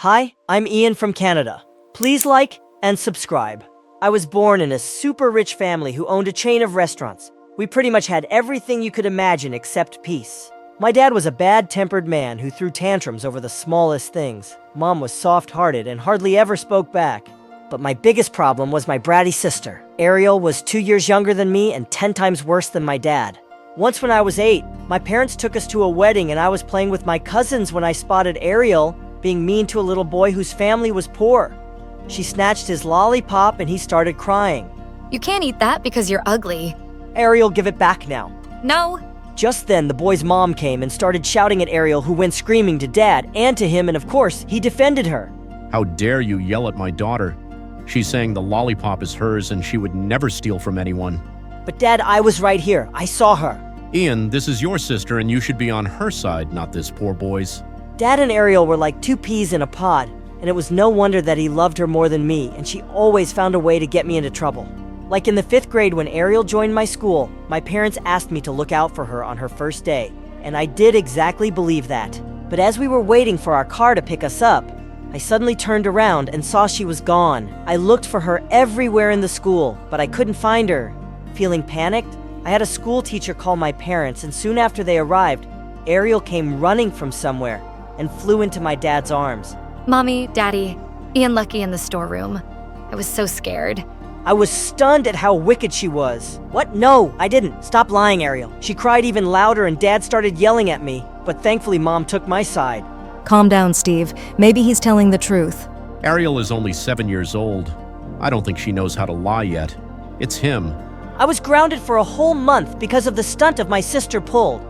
Hi, I'm Ian from Canada. Please like and subscribe. I was born in a super rich family who owned a chain of restaurants. We pretty much had everything you could imagine except peace. My dad was a bad-tempered man who threw tantrums over the smallest things. Mom was soft-hearted and hardly ever spoke back. But my biggest problem was my bratty sister. Ariel was 2 years younger than me and 10 times worse than my dad. Once when I was 8, my parents took us to a wedding and I was playing with my cousins when I spotted Ariel being mean to a little boy whose family was poor. She snatched his lollipop and he started crying. You can't eat that because you're ugly. Ariel, give it back now. No. Just then, the boy's mom came and started shouting at Ariel, who went screaming to Dad and to him, and of course, he defended her. How dare you yell at my daughter? She's saying the lollipop is hers and she would never steal from anyone. But Dad, I was right here. I saw her. Ian, this is your sister and you should be on her side, not this poor boy's. Dad and Ariel were like two peas in a pod, and it was no wonder that he loved her more than me, and she always found a way to get me into trouble. Like in the 5th grade when Ariel joined my school, my parents asked me to look out for her on her first day, and I did exactly believe that. But as we were waiting for our car to pick us up, I suddenly turned around and saw she was gone. I looked for her everywhere in the school, but I couldn't find her. Feeling panicked, I had a school teacher call my parents, and soon after they arrived, Ariel came running from somewhere and flew into my dad's arms. Mommy, Daddy, Ian Lucky in the storeroom. I was so scared. I was stunned at how wicked she was. What? No, I didn't. Stop lying, Ariel. She cried even louder and Dad started yelling at me, but thankfully Mom took my side. Calm down, Steve. Maybe he's telling the truth. Ariel is only 7 years old. I don't think she knows how to lie yet. It's him. I was grounded for a whole month because of the stunt of my sister pulled.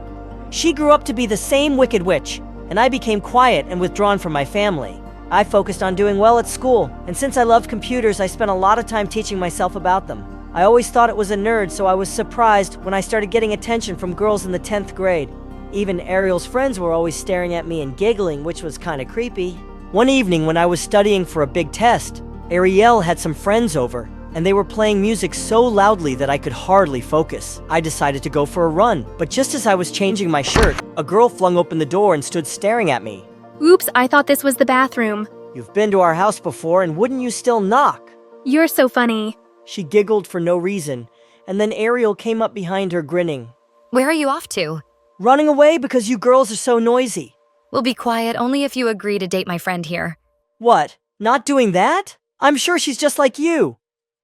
She grew up to be the same wicked witch, and I became quiet and withdrawn from my family. I focused on doing well at school, and since I loved computers, I spent a lot of time teaching myself about them. I always thought it was a nerd, so I was surprised when I started getting attention from girls in the 10th grade. Even Ariel's friends were always staring at me and giggling, which was kinda creepy. One evening when I was studying for a big test, Ariel had some friends over, and they were playing music so loudly that I could hardly focus. I decided to go for a run, but just as I was changing my shirt, a girl flung open the door and stood staring at me. Oops, I thought this was the bathroom. You've been to our house before, and wouldn't you still knock? You're so funny. She giggled for no reason, and then Ariel came up behind her grinning. Where are you off to? Running away because you girls are so noisy. We'll be quiet only if you agree to date my friend here. What? Not doing that? I'm sure she's just like you.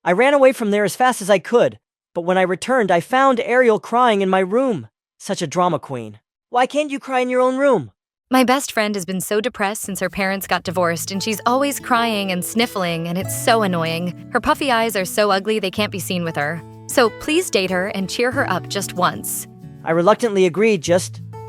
I ran away from there as fast as I could, but when I returned, I found Ariel crying in my room. Such a drama queen. Why can't you cry in your own room? My best friend has been so depressed since her parents got divorced, and she's always crying and sniffling, and it's so annoying. Her puffy eyes are so ugly they can't be seen with her. So please date her and cheer her up just once. I reluctantly agreed,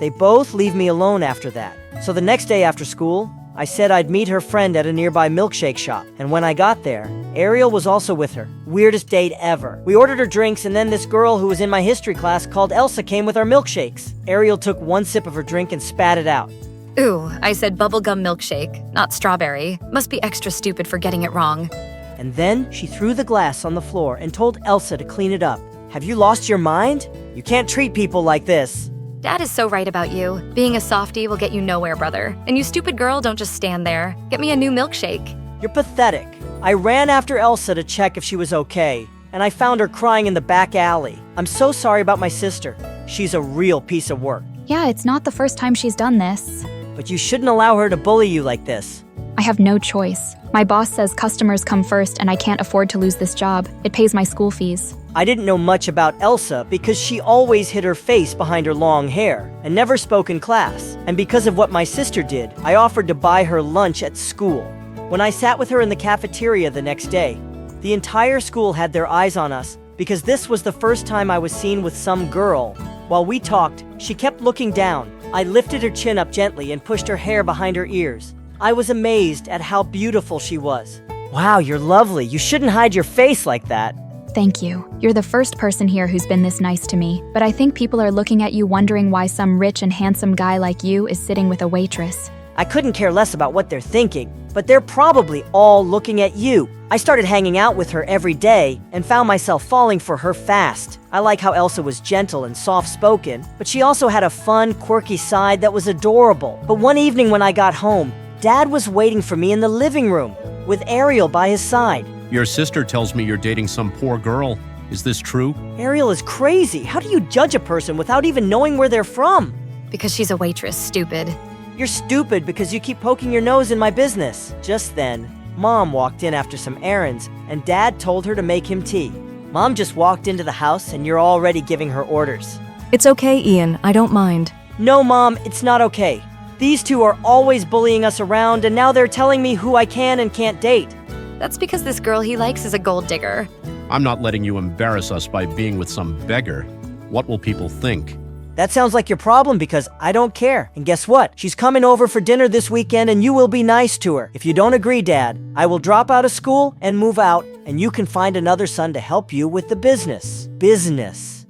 they both leave me alone after that. So the next day after school, I said I'd meet her friend at a nearby milkshake shop, and when I got there, Ariel was also with her. Weirdest date ever. We ordered her drinks, and then this girl who was in my history class called Elsa came with our milkshakes. Ariel took one sip of her drink and spat it out. Ooh, I said bubblegum milkshake, not strawberry. Must be extra stupid for getting it wrong. And then she threw the glass on the floor and told Elsa to clean it up. Have you lost your mind? You can't treat people like this. Dad is so right about you. Being a softie will get you nowhere, brother. And you stupid girl, don't just stand there. Get me a new milkshake. You're pathetic. I ran after Elsa to check if she was okay, and I found her crying in the back alley. I'm so sorry about my sister. She's a real piece of work. Yeah, it's not the first time she's done this. But you shouldn't allow her to bully you like this. I have no choice. My boss says customers come first and I can't afford to lose this job. It pays my school fees. I didn't know much about Elsa because she always hid her face behind her long hair and never spoke in class. And because of what my sister did, I offered to buy her lunch at school. When I sat with her in the cafeteria the next day, the entire school had their eyes on us because this was the first time I was seen with some girl. While we talked, she kept looking down. I lifted her chin up gently and pushed her hair behind her ears. I was amazed at how beautiful she was. Wow, you're lovely. You shouldn't hide your face like that. Thank you. You're the first person here who's been this nice to me, but I think people are looking at you wondering why some rich and handsome guy like you is sitting with a waitress. I couldn't care less about what they're thinking, but they're probably all looking at you. I started hanging out with her every day and found myself falling for her fast. I like how Elsa was gentle and soft-spoken, but she also had a fun, quirky side that was adorable. But one evening when I got home, Dad was waiting for me in the living room, with Ariel by his side. Your sister tells me you're dating some poor girl. Is this true? Ariel is crazy. How do you judge a person without even knowing where they're from? Because she's a waitress, stupid. You're stupid because you keep poking your nose in my business. Just then, Mom walked in after some errands, and Dad told her to make him tea. Mom just walked into the house, and you're already giving her orders. It's okay, Ian. I don't mind. No, Mom, it's not okay. These two are always bullying us around, and now they're telling me who I can and can't date. That's because this girl he likes is a gold digger. I'm not letting you embarrass us by being with some beggar. What will people think? That sounds like your problem because I don't care. And guess what? She's coming over for dinner this weekend and you will be nice to her. If you don't agree, Dad, I will drop out of school and move out, and you can find another son to help you with the business.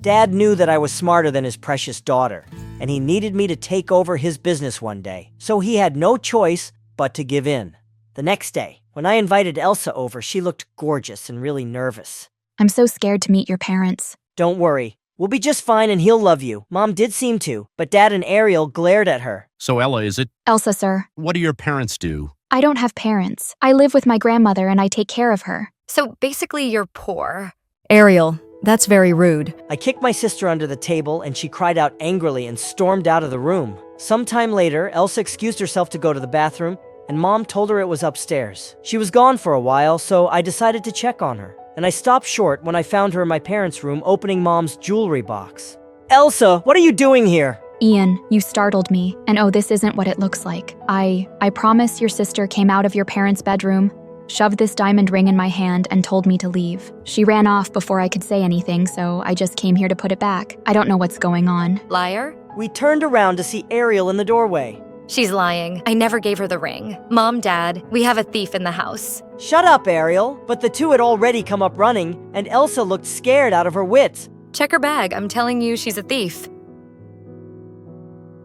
Dad knew that I was smarter than his precious daughter, and he needed me to take over his business one day, so he had no choice but to give in. The next day, when I invited Elsa over, she looked gorgeous and really nervous. I'm so scared to meet your parents. Don't worry. We'll be just fine and he'll love you. Mom did seem to, but Dad and Ariel glared at her. So Ella, is it? Elsa, sir. What do your parents do? I don't have parents. I live with my grandmother and I take care of her. So basically, you're poor. Ariel, that's very rude. I kicked my sister under the table and she cried out angrily and stormed out of the room. Sometime later, Elsa excused herself to go to the bathroom, and Mom told her it was upstairs. She was gone for a while, so I decided to check on her. And I stopped short when I found her in my parents' room opening Mom's jewelry box. Elsa, what are you doing here? Ian, you startled me. And oh, this isn't what it looks like. I promise your sister came out of your parents' bedroom, shoved this diamond ring in my hand, and told me to leave. She ran off before I could say anything, so I just came here to put it back. I don't know what's going on. Liar? We turned around to see Ariel in the doorway. She's lying. I never gave her the ring. Mom, Dad, we have a thief in the house. Shut up, Ariel. But the two had already come up running, and Elsa looked scared out of her wits. Check her bag. I'm telling you, she's a thief.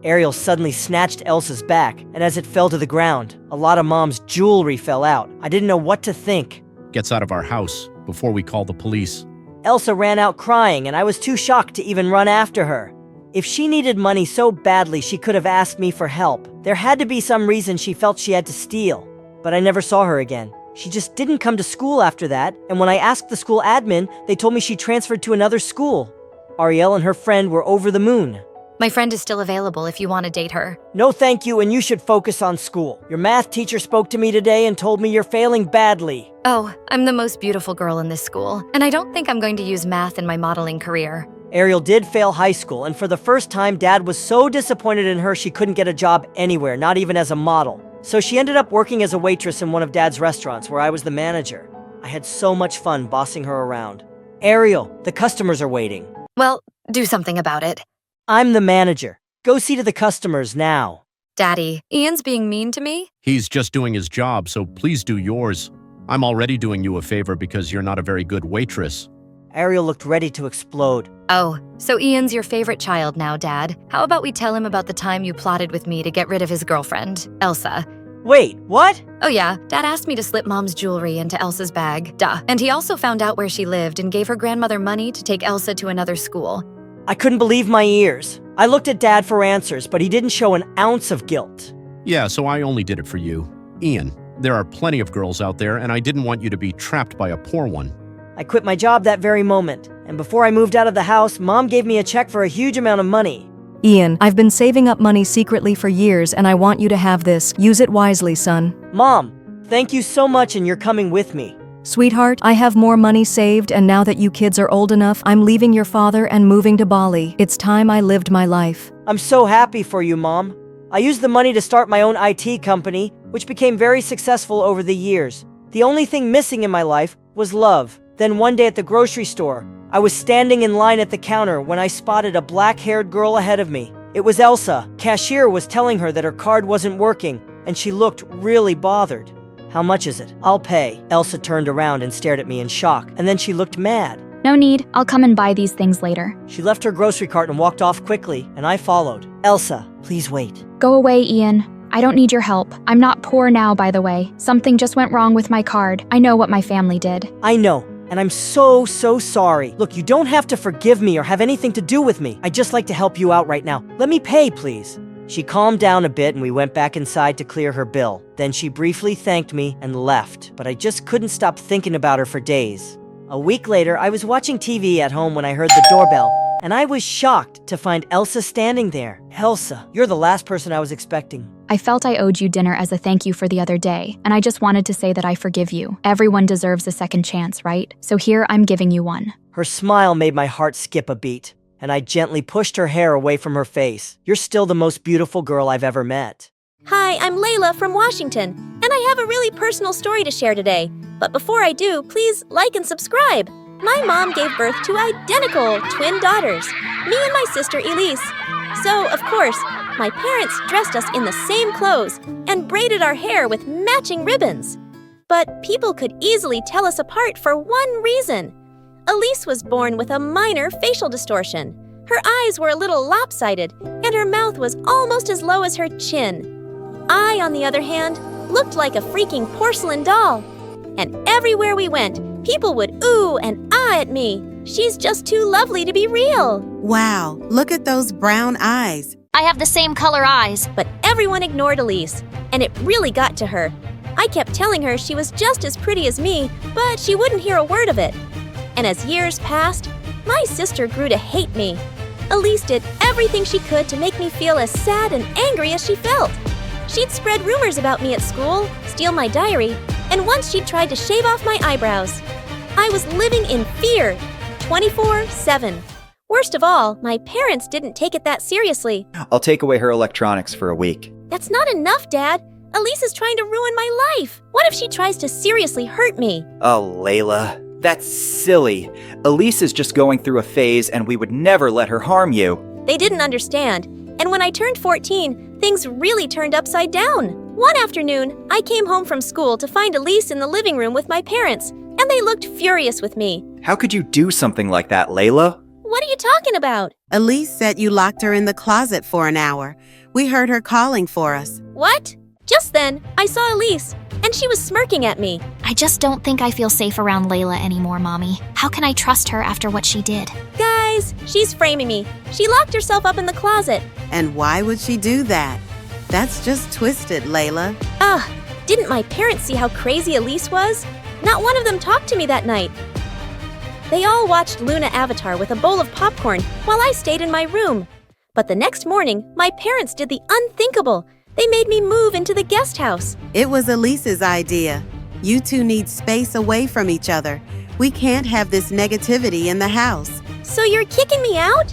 Ariel suddenly snatched Elsa's bag, and as it fell to the ground, a lot of Mom's jewelry fell out. I didn't know what to think. Gets out of our house before we call the police. Elsa ran out crying, and I was too shocked to even run after her. If she needed money so badly, she could have asked me for help. There had to be some reason she felt she had to steal. But I never saw her again. She just didn't come to school after that, and when I asked the school admin, they told me she transferred to another school. Ariel and her friend were over the moon. My friend is still available if you want to date her. No thank you, and you should focus on school. Your math teacher spoke to me today and told me you're failing badly. Oh, I'm the most beautiful girl in this school, and I don't think I'm going to use math in my modeling career. Ariel did fail high school, and for the first time, Dad was so disappointed in her she couldn't get a job anywhere, not even as a model. So she ended up working as a waitress in one of Dad's restaurants where I was the manager. I had so much fun bossing her around. Ariel, the customers are waiting. Well, do something about it. I'm the manager. Go see to the customers now. Daddy, Ian's being mean to me? He's just doing his job, so please do yours. I'm already doing you a favor because you're not a very good waitress. Ariel looked ready to explode. Oh, so Ian's your favorite child now, Dad. How about we tell him about the time you plotted with me to get rid of his girlfriend, Elsa? Wait, what? Oh yeah, Dad asked me to slip Mom's jewelry into Elsa's bag. Duh. And he also found out where she lived and gave her grandmother money to take Elsa to another school. I couldn't believe my ears. I looked at Dad for answers, but he didn't show an ounce of guilt. Yeah, so I only did it for you. Ian, there are plenty of girls out there, and I didn't want you to be trapped by a poor one. I quit my job that very moment, and before I moved out of the house, Mom gave me a check for a huge amount of money. Ian, I've been saving up money secretly for years and I want you to have this. Use it wisely, son. Mom, thank you so much and you're coming with me. Sweetheart, I have more money saved and now that you kids are old enough, I'm leaving your father and moving to Bali. It's time I lived my life. I'm so happy for you, Mom. I used the money to start my own IT company, which became very successful over the years. The only thing missing in my life was love. Then one day at the grocery store, I was standing in line at the counter when I spotted a black-haired girl ahead of me. It was Elsa. Cashier was telling her that her card wasn't working, and she looked really bothered. How much is it? I'll pay. Elsa turned around and stared at me in shock, and then she looked mad. No need. I'll come and buy these things later. She left her grocery cart and walked off quickly, and I followed. Elsa, please wait. Go away, Ian. I don't need your help. I'm not poor now, by the way. Something just went wrong with my card. I know what my family did. I know. And I'm so sorry. Look, you don't have to forgive me or have anything to do with me. I'd just like to help you out right now. Let me pay, please. She calmed down a bit and we went back inside to clear her bill. Then she briefly thanked me and left, but I just couldn't stop thinking about her for days. A week later, I was watching TV at home when I heard the doorbell, and I was shocked to find Elsa standing there. Elsa, you're the last person I was expecting. I felt I owed you dinner as a thank you for the other day, and I just wanted to say that I forgive you. Everyone deserves a second chance, right? So here, I'm giving you one. Her smile made my heart skip a beat, and I gently pushed her hair away from her face. You're still the most beautiful girl I've ever met. Hi, I'm Layla from Washington, and I have a really personal story to share today. But before I do, please like and subscribe. My mom gave birth to identical twin daughters, me and my sister Elise. So, of course, my parents dressed us in the same clothes and braided our hair with matching ribbons. But people could easily tell us apart for one reason. Elise was born with a minor facial distortion. Her eyes were a little lopsided, and her mouth was almost as low as her chin. I, on the other hand, looked like a freaking porcelain doll. And everywhere we went, people would ooh and ah at me. She's just too lovely to be real. Wow, look at those brown eyes. I have the same color eyes. But everyone ignored Elise, and it really got to her. I kept telling her she was just as pretty as me, but she wouldn't hear a word of it. And as years passed, my sister grew to hate me. Elise did everything she could to make me feel as sad and angry as she felt. She'd spread rumors about me at school, steal my diary, and once she'd tried to shave off my eyebrows. I was living in fear, 24/7. Worst of all, my parents didn't take it that seriously. I'll take away her electronics for a week. That's not enough, Dad. Elise is trying to ruin my life. What if she tries to seriously hurt me? Oh, Layla, that's silly. Elise is just going through a phase and we would never let her harm you. They didn't understand, and when I turned 14, things really turned upside down. One afternoon, I came home from school to find Elise in the living room with my parents, and they looked furious with me. How could you do something like that, Layla? What are you talking about? Elise said you locked her in the closet for an hour. We heard her calling for us. What? Just then, I saw Elise, and she was smirking at me. I just don't think I feel safe around Layla anymore, Mommy. How can I trust her after what she did? Guys, she's framing me. She locked herself up in the closet. And why would she do that? That's just twisted, Layla. Didn't my parents see how crazy Elise was? Not one of them talked to me that night. They all watched Luna Avatar with a bowl of popcorn while I stayed in my room. But the next morning, my parents did the unthinkable. They made me move into the guest house. It was Elise's idea. You two need space away from each other. We can't have this negativity in the house. So you're kicking me out?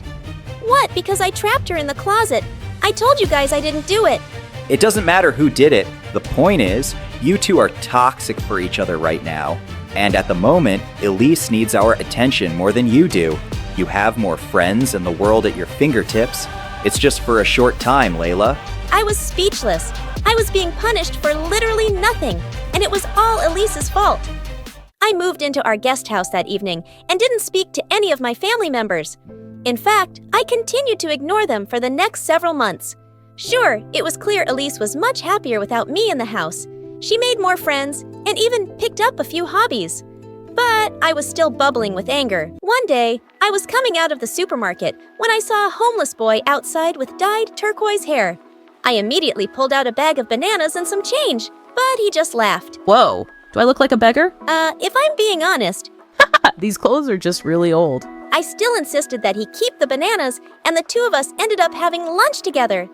What, because I trapped her in the closet? I told you guys I didn't do it. It doesn't matter who did it. The point is, you two are toxic for each other right now. And at the moment, Elise needs our attention more than you do. You have more friends and the world at your fingertips. It's just for a short time, Layla. I was speechless. I was being punished for literally nothing, and it was all Elise's fault. I moved into our guest house that evening and didn't speak to any of my family members. In fact, I continued to ignore them for the next several months. Sure, it was clear Elise was much happier without me in the house. She made more friends and even picked up a few hobbies. But I was still bubbling with anger. One day, I was coming out of the supermarket when I saw a homeless boy outside with dyed turquoise hair. I immediately pulled out a bag of bananas and some change, but he just laughed. Whoa, do I look like a beggar? If I'm being honest, These clothes are just really old. I still insisted that he keep the bananas, and the two of us ended up having lunch together.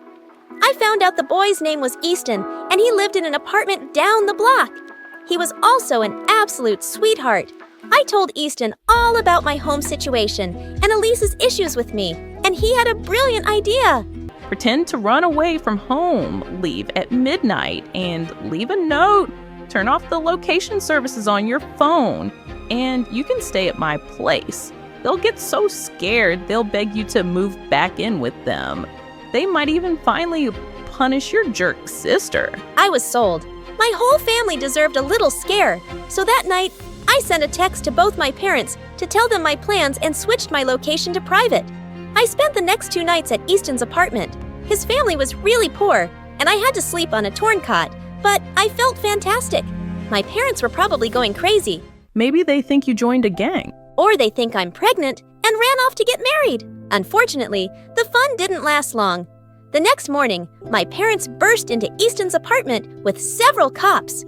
I found out the boy's name was Easton, and he lived in an apartment down the block. He was also an absolute sweetheart. I told Easton all about my home situation and Elise's issues with me, and he had a brilliant idea. Pretend to run away from home, leave at midnight, and leave a note. Turn off the location services on your phone, and you can stay at my place. They'll get so scared they'll beg you to move back in with them. They might even finally punish your jerk sister. I was sold. My whole family deserved a little scare, so that night, I sent a text to both my parents to tell them my plans and switched my location to private. I spent the next 2 nights at Easton's apartment. His family was really poor, and I had to sleep on a torn cot, but I felt fantastic. My parents were probably going crazy. Maybe they think you joined a gang. Or they think I'm pregnant and ran off to get married. Unfortunately, the fun didn't last long. The next morning, my parents burst into Easton's apartment with several cops.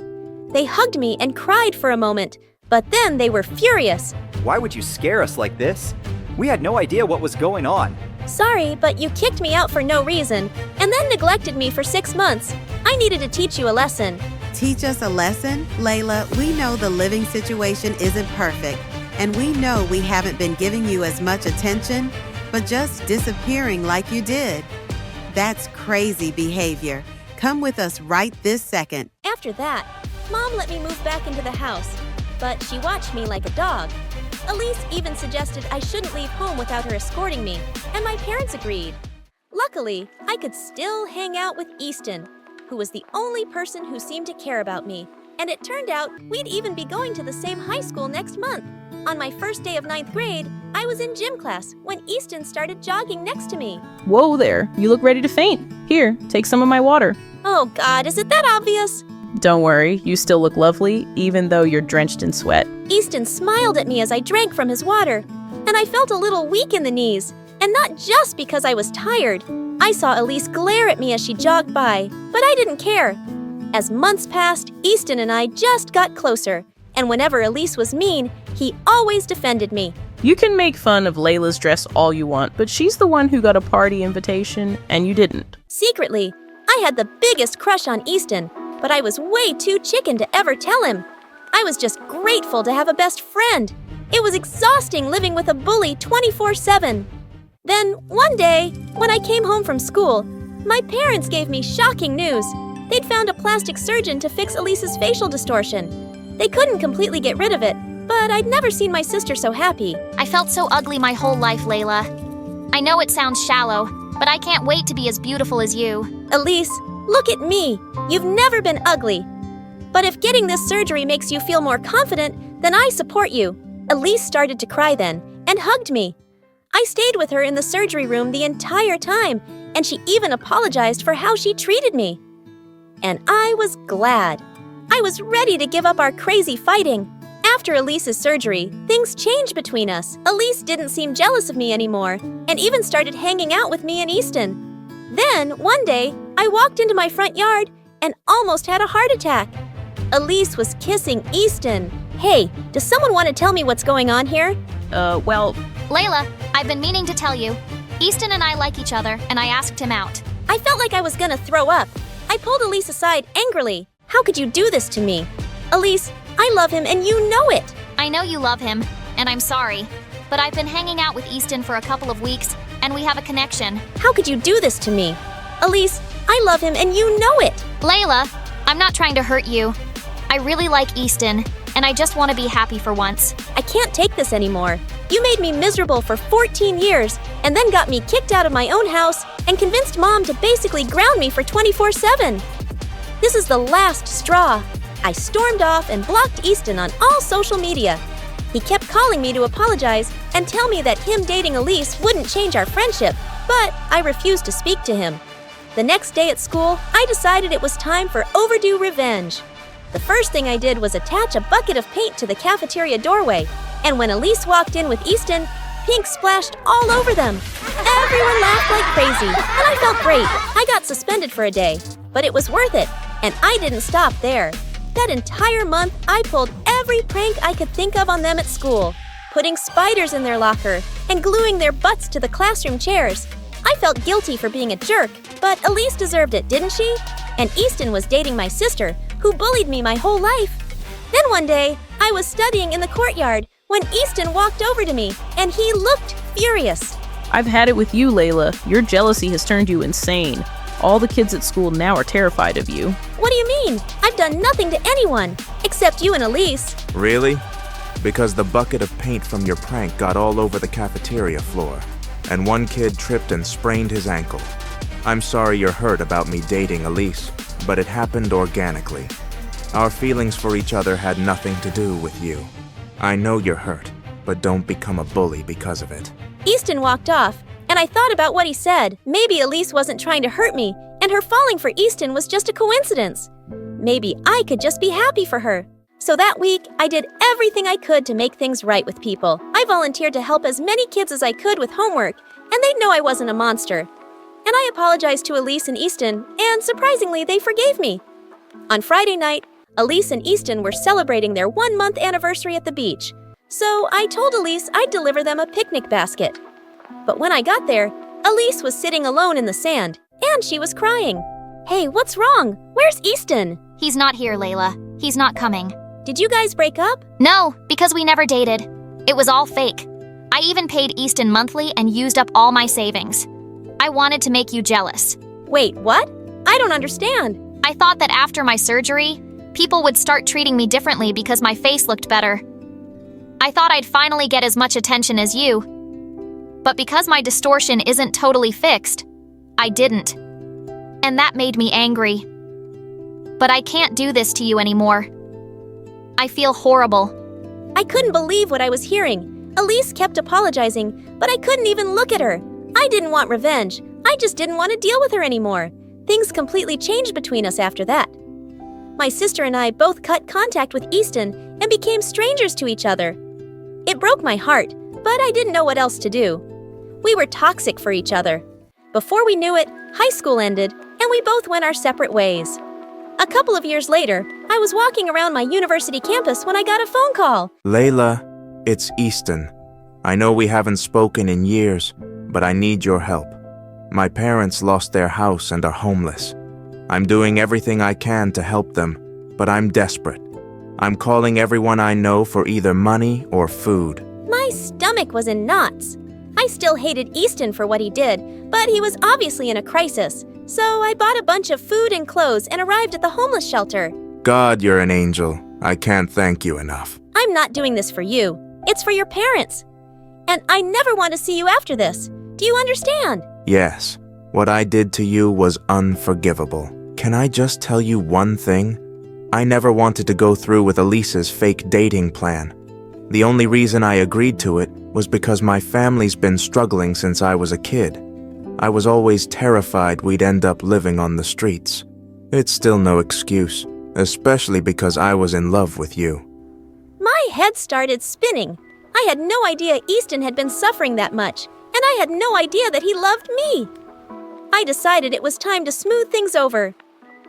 They hugged me and cried for a moment, but then they were furious. Why would you scare us like this? We had no idea what was going on. Sorry, but you kicked me out for no reason, and then neglected me for 6 months. I needed to teach you a lesson. Teach us a lesson? Layla, we know the living situation isn't perfect, and we know we haven't been giving you as much attention, but just disappearing like you did. That's crazy behavior. Come with us right this second. After that, Mom let me move back into the house, but she watched me like a dog. Elise even suggested I shouldn't leave home without her escorting me, and my parents agreed. Luckily, I could still hang out with Easton, who was the only person who seemed to care about me, and it turned out we'd even be going to the same high school next month. On my first day of 9th grade, I was in gym class when Easton started jogging next to me. Whoa there, you look ready to faint. Here, take some of my water. Oh God, is it that obvious? Don't worry, you still look lovely, even though you're drenched in sweat. Easton smiled at me as I drank from his water, and I felt a little weak in the knees, and not just because I was tired. I saw Elise glare at me as she jogged by, but I didn't care. As months passed, Easton and I just got closer, and whenever Elise was mean, he always defended me. You can make fun of Layla's dress all you want, but she's the one who got a party invitation, and you didn't. Secretly, I had the biggest crush on Easton, but I was way too chicken to ever tell him. I was just grateful to have a best friend. It was exhausting living with a bully 24/7. Then, one day, when I came home from school, my parents gave me shocking news. They'd found a plastic surgeon to fix Elise's facial distortion. They couldn't completely get rid of it, but I'd never seen my sister so happy. I felt so ugly my whole life, Layla. I know it sounds shallow, but I can't wait to be as beautiful as you. Elise, look at me. You've never been ugly. But if getting this surgery makes you feel more confident, then I support you. Elise started to cry then and hugged me. I stayed with her in the surgery room the entire time, and she even apologized for how she treated me. And I was glad. I was ready to give up our crazy fighting. After Elise's surgery, things changed between us. Elise didn't seem jealous of me anymore, and even started hanging out with me and Easton. Then, one day, I walked into my front yard and almost had a heart attack. Elise was kissing Easton. Hey, does someone want to tell me what's going on here? Well... Layla, I've been meaning to tell you. Easton and I like each other, and I asked him out. I felt like I was gonna throw up. I pulled Elise aside angrily. How could you do this to me? Elise, I love him and you know it. I know you love him, and I'm sorry. But I've been hanging out with Easton for a couple of weeks, and we have a connection. How could you do this to me? Elise, I love him and you know it. Layla, I'm not trying to hurt you. I really like Easton, and I just want to be happy for once. I can't take this anymore. You made me miserable for 14 years, and then got me kicked out of my own house and convinced Mom to basically ground me for 24/7. This is the last straw. I stormed off and blocked Easton on all social media. He kept calling me to apologize and tell me that him dating Elise wouldn't change our friendship, but I refused to speak to him. The next day at school, I decided it was time for overdue revenge. The first thing I did was attach a bucket of paint to the cafeteria doorway, and when Elise walked in with Easton, pink splashed all over them. Everyone laughed like crazy, and I felt great. I got suspended for a day, but it was worth it, and I didn't stop there. That entire month, I pulled every prank I could think of on them at school, putting spiders in their locker and gluing their butts to the classroom chairs. I felt guilty for being a jerk, but Elise deserved it, didn't she? And Easton was dating my sister, who bullied me my whole life. Then one day, I was studying in the courtyard when Easton walked over to me, and he looked furious. I've had it with you, Layla. Your jealousy has turned you insane. All the kids at school now are terrified of you. What do you mean? I've done nothing to anyone, except you and Elise. Really? Because the bucket of paint from your prank got all over the cafeteria floor, and one kid tripped and sprained his ankle. I'm sorry you're hurt about me dating Elise, but it happened organically. Our feelings for each other had nothing to do with you. I know you're hurt, but don't become a bully because of it. Easton walked off, and I thought about what he said. Maybe Elise wasn't trying to hurt me, and her falling for Easton was just a coincidence. Maybe I could just be happy for her. So that week, I did everything I could to make things right with people. I volunteered to help as many kids as I could with homework, and they'd know I wasn't a monster. and I apologized to Elise and Easton, and surprisingly, they forgave me. On Friday night, Elise and Easton were celebrating their 1-month anniversary at the beach, so I told Elise I'd deliver them a picnic basket. But when I got there, Elise was sitting alone in the sand, and she was crying. Hey, what's wrong? Where's Easton? He's not here, Layla. He's not coming. Did you guys break up? No, because we never dated. It was all fake. I even paid Easton monthly and used up all my savings. I wanted to make you jealous. Wait, what? I don't understand. I thought that after my surgery, people would start treating me differently because my face looked better. I thought I'd finally get as much attention as you. But because my distortion isn't totally fixed, I didn't. And that made me angry. But I can't do this to you anymore. I feel horrible. I couldn't believe what I was hearing. Elise kept apologizing, but I couldn't even look at her. I didn't want revenge. I just didn't want to deal with her anymore. Things completely changed between us after that. My sister and I both cut contact with Easton and became strangers to each other. It broke my heart, but I didn't know what else to do. We were toxic for each other. Before we knew it, high school ended, and we both went our separate ways. A couple of years later, I was walking around my university campus when I got a phone call. Layla, it's Easton. I know we haven't spoken in years, but I need your help. My parents lost their house and are homeless. I'm doing everything I can to help them, but I'm desperate. I'm calling everyone I know for either money or food. My stomach was in knots. I still hated Easton for what he did, but he was obviously in a crisis. So I bought a bunch of food and clothes and arrived at the homeless shelter. God, you're an angel. I can't thank you enough. I'm not doing this for you. It's for your parents. And I never want to see you after this. Do you understand? Yes. What I did to you was unforgivable. Can I just tell you one thing? I never wanted to go through with Elise's fake dating plan. The only reason I agreed to it was because my family's been struggling since I was a kid. I was always terrified we'd end up living on the streets. It's still no excuse, especially because I was in love with you. My head started spinning. I had no idea Easton had been suffering that much, and I had no idea that he loved me. I decided it was time to smooth things over.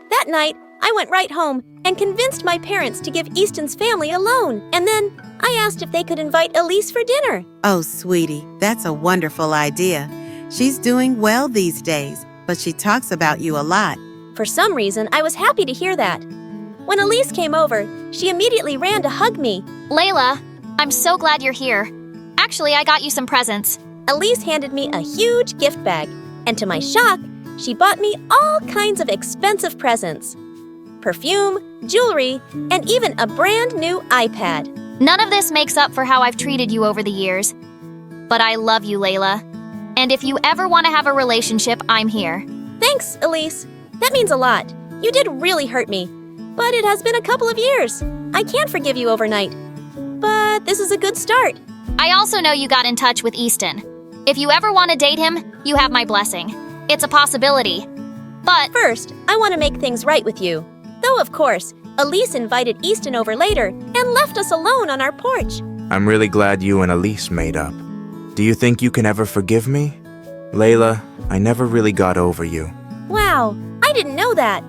That night, I went right home and convinced my parents to give Easton's family a loan, and then I asked if they could invite Elise for dinner. Oh, sweetie, that's a wonderful idea. She's doing well these days, but she talks about you a lot. For some reason, I was happy to hear that. When Elise came over, she immediately ran to hug me. Layla, I'm so glad you're here. Actually, I got you some presents. Elise handed me a huge gift bag, and to my shock, she bought me all kinds of expensive presents. Perfume, jewelry, and even a brand new iPad. None of this makes up for how I've treated you over the years. But I love you, Layla. And if you ever want to have a relationship, I'm here. Thanks, Elise. That means a lot. You did really hurt me. But it has been a couple of years. I can't forgive you overnight. But this is a good start. I also know you got in touch with Easton. If you ever want to date him, you have my blessing. It's a possibility. But first, I want to make things right with you. Though, of course, Elise invited Easton over later and left us alone on our porch. I'm really glad you and Elise made up. Do you think you can ever forgive me? Layla, I never really got over you. Wow, I didn't know that.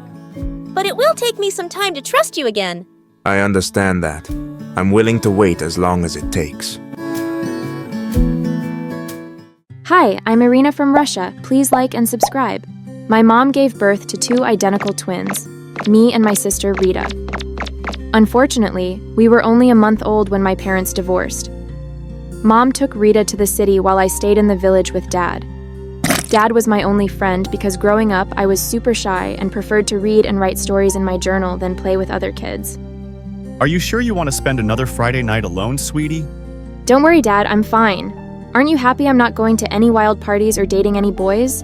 But it will take me some time to trust you again. I understand that. I'm willing to wait as long as it takes. Hi, I'm Irina from Russia. Please like and subscribe. My mom gave birth to 2 identical twins, me and my sister Rita. Unfortunately, we were only a month old when my parents divorced. Mom took Rita to the city while I stayed in the village with Dad. Dad was my only friend because growing up I was super shy and preferred to read and write stories in my journal than play with other kids. Are you sure you want to spend another Friday night alone, sweetie? Don't worry, Dad, I'm fine. Aren't you happy I'm not going to any wild parties or dating any boys?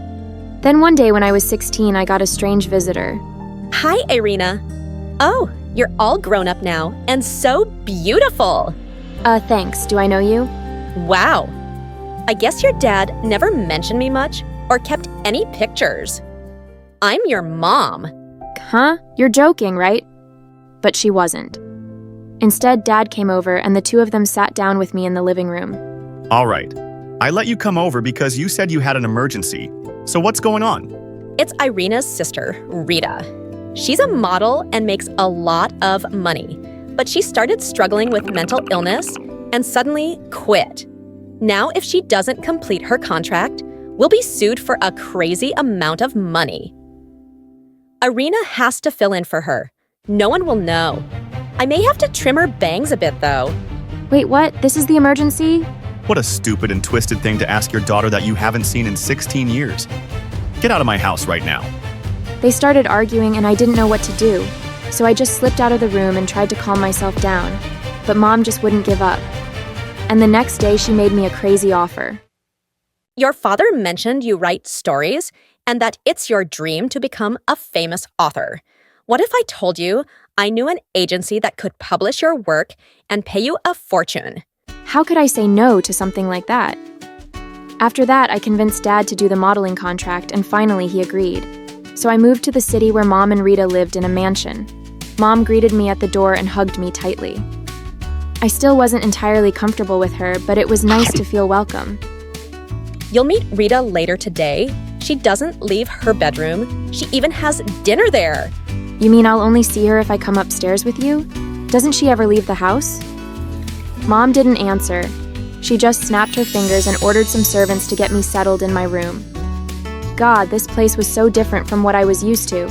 Then one day when I was 16, I got a strange visitor. Hi, Irina. Oh, you're all grown up now and so beautiful. Thanks. Do I know you? Wow. I guess your dad never mentioned me much or kept any pictures. I'm your mom. Huh? You're joking, right? But she wasn't. Instead, Dad came over and the two of them sat down with me in the living room. All right. I let you come over because you said you had an emergency. So what's going on? It's Irina's sister, Rita. She's a model and makes a lot of money, but she started struggling with mental illness and suddenly quit. Now, if she doesn't complete her contract, we'll be sued for a crazy amount of money. Irina has to fill in for her. No one will know. I may have to trim her bangs a bit, though. Wait, what? This is the emergency? What a stupid and twisted thing to ask your daughter that you haven't seen in 16 years. Get out of my house right now. They started arguing and I didn't know what to do, so I just slipped out of the room and tried to calm myself down. But Mom just wouldn't give up. And the next day she made me a crazy offer. Your father mentioned you write stories and that it's your dream to become a famous author. What if I told you I knew an agency that could publish your work and pay you a fortune? How could I say no to something like that? After that, I convinced Dad to do the modeling contract, and finally he agreed. So I moved to the city where Mom and Rita lived in a mansion. Mom greeted me at the door and hugged me tightly. I still wasn't entirely comfortable with her, but it was nice to feel welcome. You'll meet Rita later today. She doesn't leave her bedroom. She even has dinner there. You mean I'll only see her if I come upstairs with you? Doesn't she ever leave the house? Mom didn't answer. She just snapped her fingers and ordered some servants to get me settled in my room. God, this place was so different from what I was used to.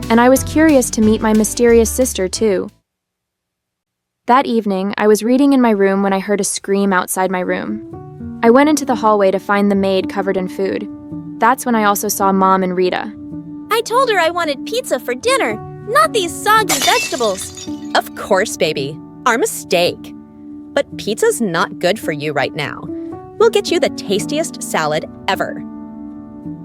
And I was curious to meet my mysterious sister, too. That evening, I was reading in my room when I heard a scream outside my room. I went into the hallway to find the maid covered in food. That's when I also saw Mom and Rita. I told her I wanted pizza for dinner, not these soggy vegetables. Of course, baby. Our mistake. But pizza's not good for you right now. We'll get you the tastiest salad ever.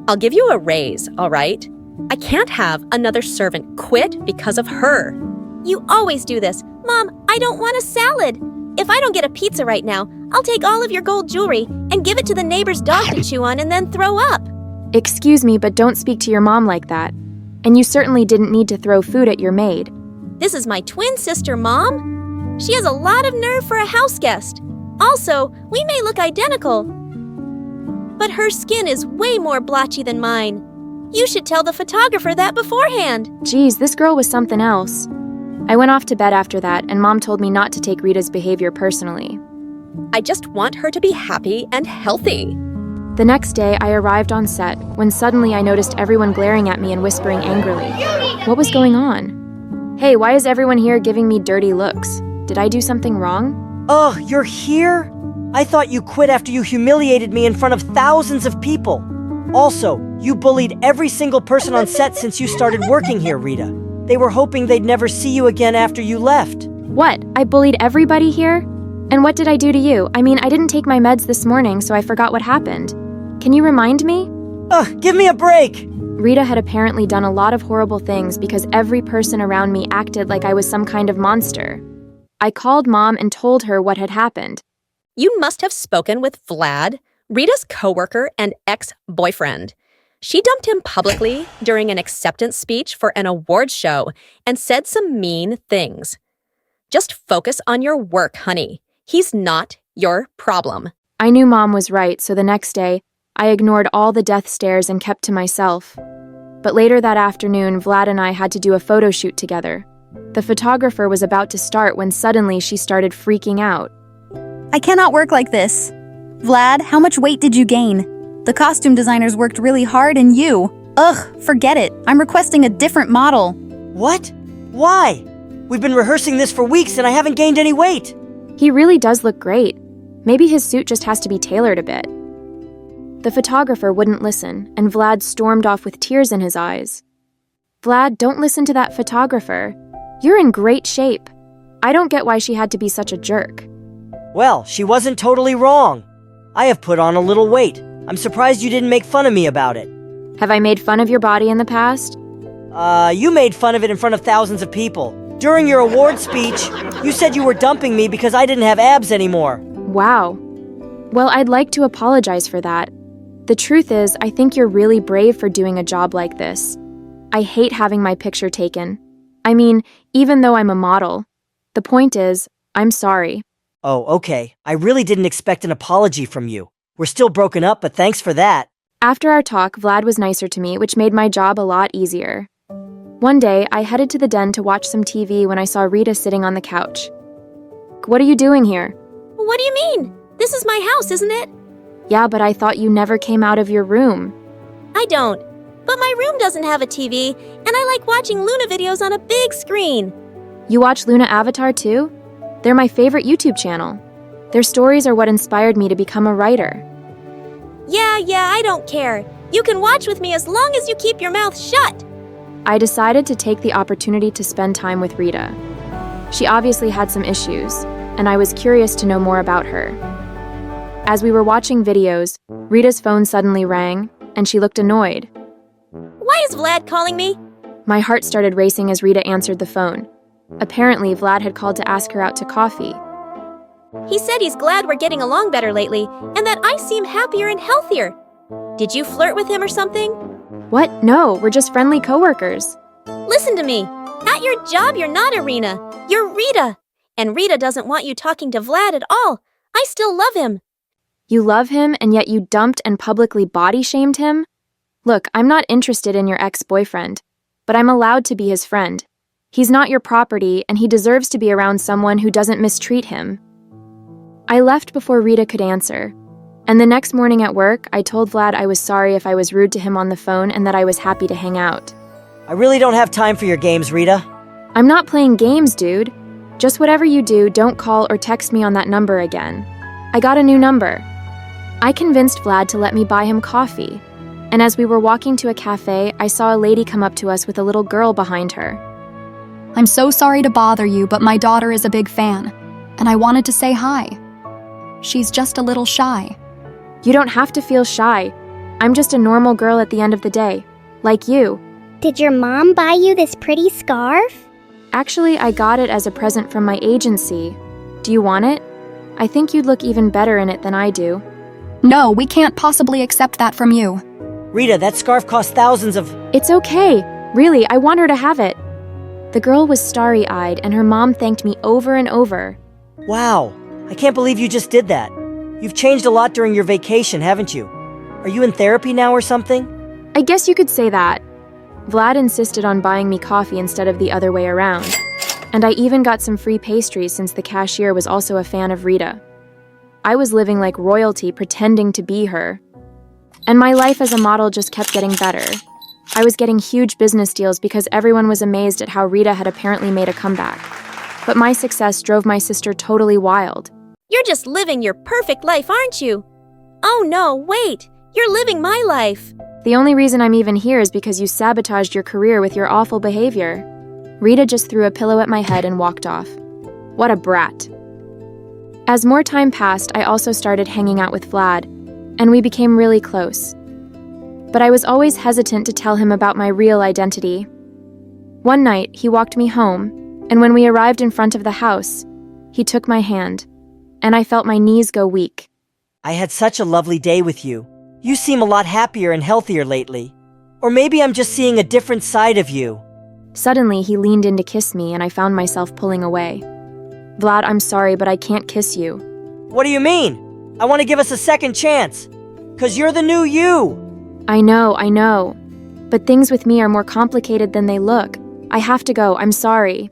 I'll give you a raise, all right? I can't have another servant quit because of her. You always do this. Mom, I don't want a salad. If I don't get a pizza right now, I'll take all of your gold jewelry and give it to the neighbor's dog to chew on and then throw up. Excuse me, but don't speak to your mom like that. And you certainly didn't need to throw food at your maid. This is my twin sister, Mom. She has a lot of nerve for a house guest. Also, we may look identical, but her skin is way more blotchy than mine. You should tell the photographer that beforehand. Geez, this girl was something else. I went off to bed after that, and Mom told me not to take Rita's behavior personally. I just want her to be happy and healthy. The next day, I arrived on set when suddenly I noticed everyone glaring at me and whispering angrily. What was going on? Hey, why is everyone here giving me dirty looks? Did I do something wrong? Ugh, you're here? I thought you quit after you humiliated me in front of thousands of people. Also, you bullied every single person on set since you started working here, Rita. They were hoping they'd never see you again after you left. What? I bullied everybody here? And what did I do to you? I mean, I didn't take my meds this morning, so I forgot what happened. Can you remind me? Ugh, give me a break! Rita had apparently done a lot of horrible things because every person around me acted like I was some kind of monster. I called Mom and told her what had happened. You must have spoken with Vlad, Rita's coworker and ex-boyfriend. She dumped him publicly during an acceptance speech for an awards show and said some mean things. Just focus on your work, honey. He's not your problem. I knew Mom was right, so the next day, I ignored all the death stares and kept to myself. But later that afternoon, Vlad and I had to do a photo shoot together. The photographer was about to start when suddenly she started freaking out. I cannot work like this. Vlad, how much weight did you gain? The costume designers worked really hard and you. Ugh, forget it. I'm requesting a different model. What? Why? We've been rehearsing this for weeks and I haven't gained any weight. He really does look great. Maybe his suit just has to be tailored a bit. The photographer wouldn't listen, and Vlad stormed off with tears in his eyes. Vlad, don't listen to that photographer. You're in great shape. I don't get why she had to be such a jerk. Well, she wasn't totally wrong. I have put on a little weight. I'm surprised you didn't make fun of me about it. Have I made fun of your body in the past? You made fun of it in front of thousands of people. During your award speech, you said you were dumping me because I didn't have abs anymore. Wow. Well, I'd like to apologize for that. The truth is, I think you're really brave for doing a job like this. I hate having my picture taken. I mean, even though I'm a model. The point is, I'm sorry. Oh, okay. I really didn't expect an apology from you. We're still broken up, but thanks for that. After our talk, Vlad was nicer to me, which made my job a lot easier. One day, I headed to the den to watch some TV when I saw Rita sitting on the couch. What are you doing here? What do you mean? This is my house, isn't it? Yeah, but I thought you never came out of your room. I don't. But my room doesn't have a TV, and I like watching Luna videos on a big screen. You watch Luna Avatar too? They're my favorite YouTube channel. Their stories are what inspired me to become a writer. Yeah, I don't care. You can watch with me as long as you keep your mouth shut. I decided to take the opportunity to spend time with Rita. She obviously had some issues, and I was curious to know more about her. As we were watching videos, Rita's phone suddenly rang, and she looked annoyed. Why is Vlad calling me? My heart started racing as Rita answered the phone. Apparently, Vlad had called to ask her out to coffee. He said he's glad we're getting along better lately, and that I seem happier and healthier. Did you flirt with him or something? What? No, we're just friendly coworkers. Listen to me. At your job, you're not Irina. You're Rita. And Rita doesn't want you talking to Vlad at all. I still love him. You love him, and yet you dumped and publicly body-shamed him? Look, I'm not interested in your ex-boyfriend, but I'm allowed to be his friend. He's not your property, and he deserves to be around someone who doesn't mistreat him. I left before Rita could answer, and the next morning at work, I told Vlad I was sorry if I was rude to him on the phone and that I was happy to hang out. I really don't have time for your games, Rita. I'm not playing games, dude. Just whatever you do, don't call or text me on that number again. I got a new number. I convinced Vlad to let me buy him coffee, and as we were walking to a cafe, I saw a lady come up to us with a little girl behind her. I'm so sorry to bother you, but my daughter is a big fan, and I wanted to say hi. She's just a little shy. You don't have to feel shy. I'm just a normal girl at the end of the day, like you. Did your mom buy you this pretty scarf? Actually, I got it as a present from my agency. Do you want it? I think you'd look even better in it than I do. No, we can't possibly accept that from you. Rita, that scarf cost thousands of... It's okay. Really, I want her to have it. The girl was starry-eyed, and her mom thanked me over and over. Wow, I can't believe you just did that. You've changed a lot during your vacation, haven't you? Are you in therapy now or something? I guess you could say that. Vlad insisted on buying me coffee instead of the other way around. And I even got some free pastries since the cashier was also a fan of Rita. I was living like royalty, pretending to be her. And my life as a model just kept getting better. I was getting huge business deals because everyone was amazed at how Rita had apparently made a comeback. But my success drove my sister totally wild. You're just living your perfect life, aren't you? Oh no, wait. You're living my life. The only reason I'm even here is because you sabotaged your career with your awful behavior. Rita just threw a pillow at my head and walked off. What a brat. As more time passed, I also started hanging out with Vlad, and we became really close. But I was always hesitant to tell him about my real identity. One night, he walked me home, and when we arrived in front of the house, he took my hand, and I felt my knees go weak. I had such a lovely day with you. You seem a lot happier and healthier lately. Or maybe I'm just seeing a different side of you. Suddenly, he leaned in to kiss me, and I found myself pulling away. Vlad, I'm sorry, but I can't kiss you. What do you mean? I want to give us a second chance. 'Cause you're the new you. I know. But things with me are more complicated than they look. I have to go, I'm sorry.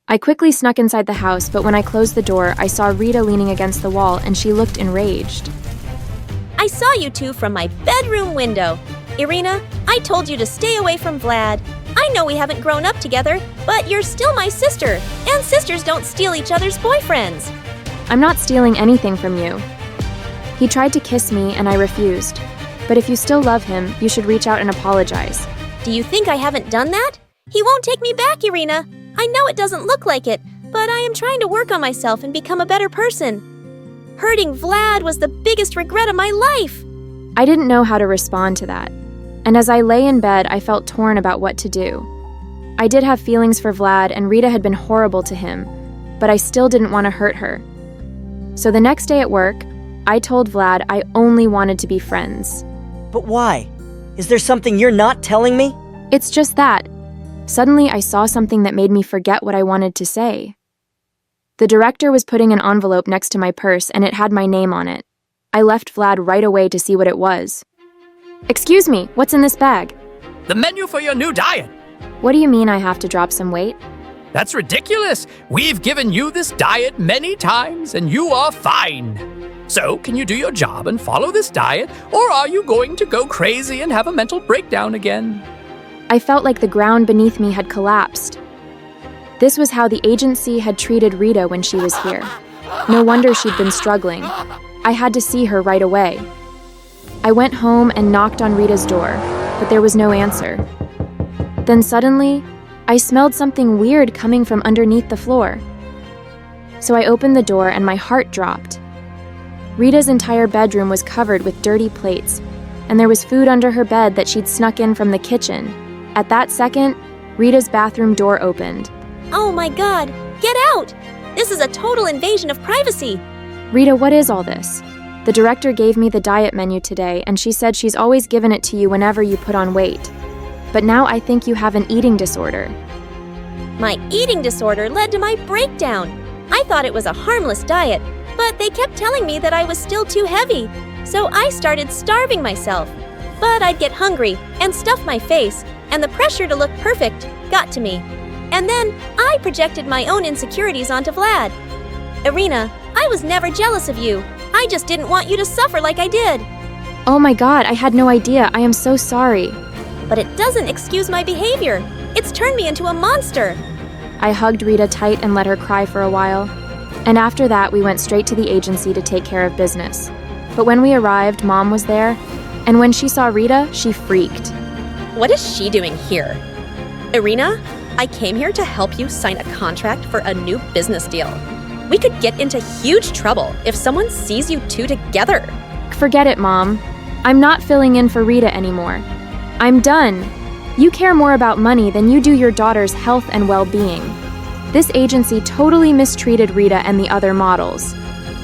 I quickly snuck inside the house, but when I closed the door, I saw Rita leaning against the wall, and she looked enraged. I saw you two from my bedroom window. Irina, I told you to stay away from Vlad. I know we haven't grown up together, but you're still my sister, and sisters don't steal each other's boyfriends. I'm not stealing anything from you. He tried to kiss me, and I refused. But if you still love him, you should reach out and apologize. Do you think I haven't done that? He won't take me back, Irina. I know it doesn't look like it, but I am trying to work on myself and become a better person. Hurting Vlad was the biggest regret of my life. I didn't know how to respond to that. And as I lay in bed, I felt torn about what to do. I did have feelings for Vlad, and Rita had been horrible to him, but I still didn't want to hurt her. So the next day at work, I told Vlad I only wanted to be friends. But why? Is there something you're not telling me? It's just that. Suddenly, I saw something that made me forget what I wanted to say. The director was putting an envelope next to my purse, and it had my name on it. I left Vlad right away to see what it was. Excuse me, what's in this bag? The menu for your new diet. What do you mean I have to drop some weight? That's ridiculous. We've given you this diet many times and you are fine. So, can you do your job and follow this diet, or are you going to go crazy and have a mental breakdown again? I felt like the ground beneath me had collapsed. This was how the agency had treated Rita when she was here. No wonder she'd been struggling. I had to see her right away. I went home and knocked on Rita's door, but there was no answer. Then suddenly, I smelled something weird coming from underneath the floor. So I opened the door and my heart dropped. Rita's entire bedroom was covered with dirty plates, and there was food under her bed that she'd snuck in from the kitchen. At that second, Rita's bathroom door opened. Oh my god, get out! This is a total invasion of privacy! Rita, what is all this? The director gave me the diet menu today, and she said she's always given it to you whenever you put on weight. But now I think you have an eating disorder. My eating disorder led to my breakdown. I thought it was a harmless diet, but they kept telling me that I was still too heavy. So I started starving myself. But I'd get hungry and stuff my face, and the pressure to look perfect got to me. And then I projected my own insecurities onto Vlad. Irina, I was never jealous of you. I just didn't want you to suffer like I did. Oh my god, I had no idea. I am so sorry. But it doesn't excuse my behavior. It's turned me into a monster. I hugged Rita tight and let her cry for a while. And after that, we went straight to the agency to take care of business. But when we arrived, Mom was there, and when she saw Rita, she freaked. What is she doing here? Irina, I came here to help you sign a contract for a new business deal. We could get into huge trouble if someone sees you two together. Forget it, Mom. I'm not filling in for Rita anymore. I'm done. You care more about money than you do your daughter's health and well-being. This agency totally mistreated Rita and the other models.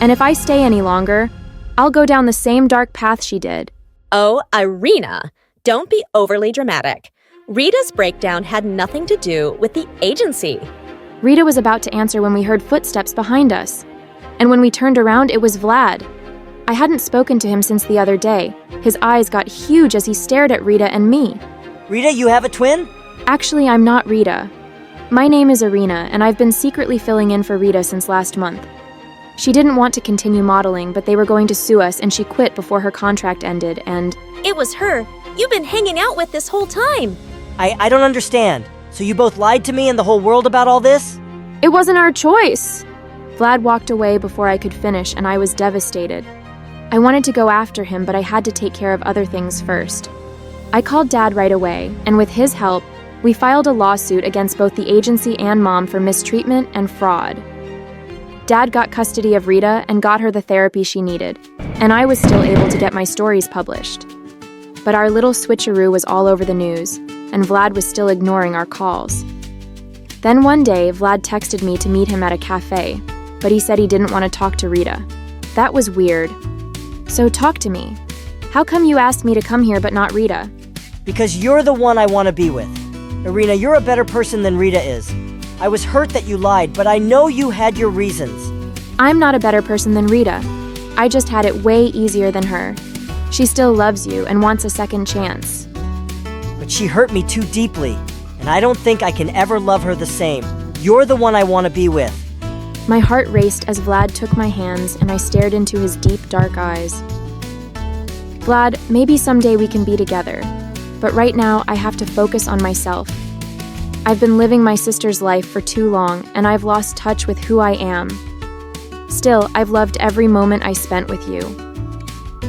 And if I stay any longer, I'll go down the same dark path she did. Oh, Irina, don't be overly dramatic. Rita's breakdown had nothing to do with the agency. Rita was about to answer when we heard footsteps behind us. And when we turned around, it was Vlad. I hadn't spoken to him since the other day. His eyes got huge as he stared at Rita and me. Rita, you have a twin? Actually, I'm not Rita. My name is Irina, and I've been secretly filling in for Rita since last month. She didn't want to continue modeling, but they were going to sue us, and she quit before her contract ended, and... It was her you've been hanging out with this whole time. I don't understand. So you both lied to me and the whole world about all this? It wasn't our choice! Vlad walked away before I could finish, and I was devastated. I wanted to go after him, but I had to take care of other things first. I called Dad right away, and with his help, we filed a lawsuit against both the agency and Mom for mistreatment and fraud. Dad got custody of Rita and got her the therapy she needed, and I was still able to get my stories published. But our little switcheroo was all over the news, and Vlad was still ignoring our calls. Then one day, Vlad texted me to meet him at a cafe, but he said he didn't want to talk to Rita. That was weird. So talk to me. How come you asked me to come here but not Rita? Because you're the one I want to be with. Irina, you're a better person than Rita is. I was hurt that you lied, but I know you had your reasons. I'm not a better person than Rita. I just had it way easier than her. She still loves you and wants a second chance. But she hurt me too deeply, and I don't think I can ever love her the same. You're the one I want to be with. My heart raced as Vlad took my hands and I stared into his deep, dark eyes. Vlad, maybe someday we can be together. But right now, I have to focus on myself. I've been living my sister's life for too long, and I've lost touch with who I am. Still, I've loved every moment I spent with you.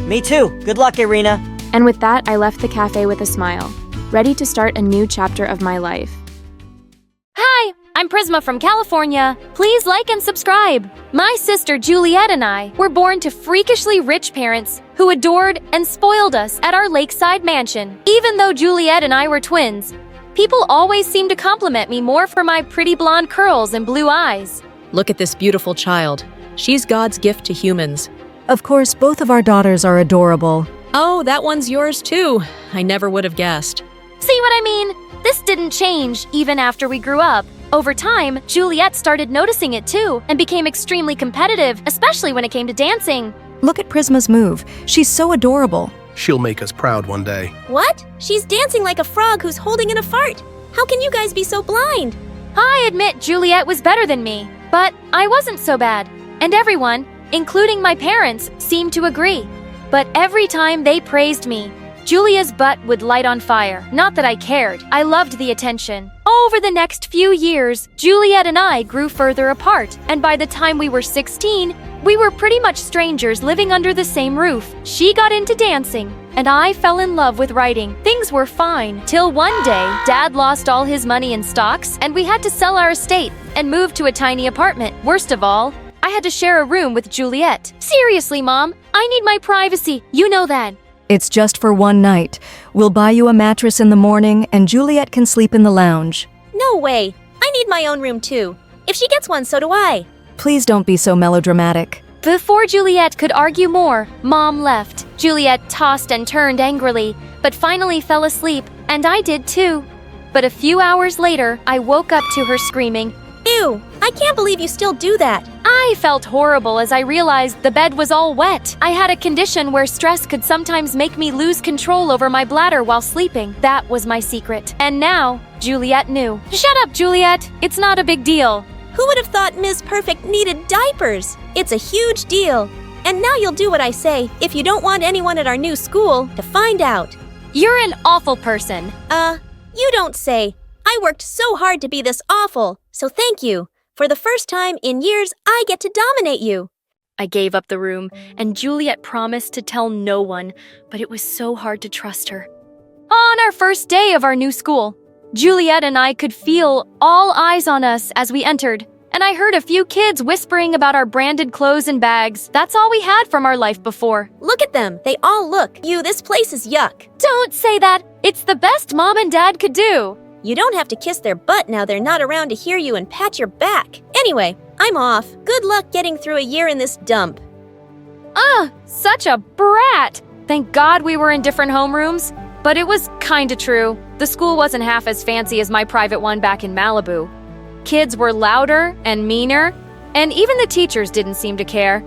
Me too. Good luck, Irina. And with that, I left the cafe with a smile, ready to start a new chapter of my life. Hi, I'm Prisma from California. Please like and subscribe. My sister Juliet and I were born to freakishly rich parents who adored and spoiled us at our lakeside mansion. Even though Juliet and I were twins, people always seemed to compliment me more for my pretty blonde curls and blue eyes. Look at this beautiful child. She's God's gift to humans. Of course, both of our daughters are adorable. Oh, that one's yours too. I never would have guessed. See what I mean? This didn't change even after we grew up. Over time, Juliet started noticing it too and became extremely competitive, especially when it came to dancing. Look at Prisma's move. She's so adorable. She'll make us proud one day. What? She's dancing like a frog who's holding in a fart. How can you guys be so blind? I admit Juliet was better than me, but I wasn't so bad. And everyone, including my parents, seemed to agree. But every time they praised me, Julia's butt would light on fire. Not that I cared. I loved the attention. Over the next few years, Juliet and I grew further apart, and by the time we were 16, we were pretty much strangers living under the same roof. She got into dancing, and I fell in love with writing. Things were fine, till one day, Dad lost all his money in stocks, and we had to sell our estate and move to a tiny apartment. Worst of all, I had to share a room with Juliet. Seriously, Mom, I need my privacy. You know that. It's just for one night. We'll buy you a mattress in the morning, and Juliet can sleep in the lounge. No way. I need my own room too. If she gets one, so do I. Please don't be so melodramatic. Before Juliet could argue more, Mom left. Juliet tossed and turned angrily, but finally fell asleep, and I did too. But a few hours later, I woke up to her screaming, "Ew, I can't believe you still do that." I felt horrible as I realized the bed was all wet. I had a condition where stress could sometimes make me lose control over my bladder while sleeping. That was my secret. And now, Juliet knew. Shut up, Juliet. It's not a big deal. Who would have thought Ms. Perfect needed diapers? It's a huge deal. And now you'll do what I say if you don't want anyone at our new school to find out. You're an awful person. You don't say. I worked so hard to be this awful, so thank you. For the first time in years, I get to dominate you. I gave up the room, and Juliet promised to tell no one, but it was so hard to trust her. On our first day of our new school, Juliet and I could feel all eyes on us as we entered, and I heard a few kids whispering about our branded clothes and bags. That's all we had from our life before. Look at them. They all look. This place is yuck. Don't say that. It's the best Mom and Dad could do. You don't have to kiss their butt now they're not around to hear you and pat your back. Anyway, I'm off. Good luck getting through a year in this dump. Such a brat. Thank God we were in different homerooms. But it was kinda true. The school wasn't half as fancy as my private one back in Malibu. Kids were louder and meaner, and even the teachers didn't seem to care.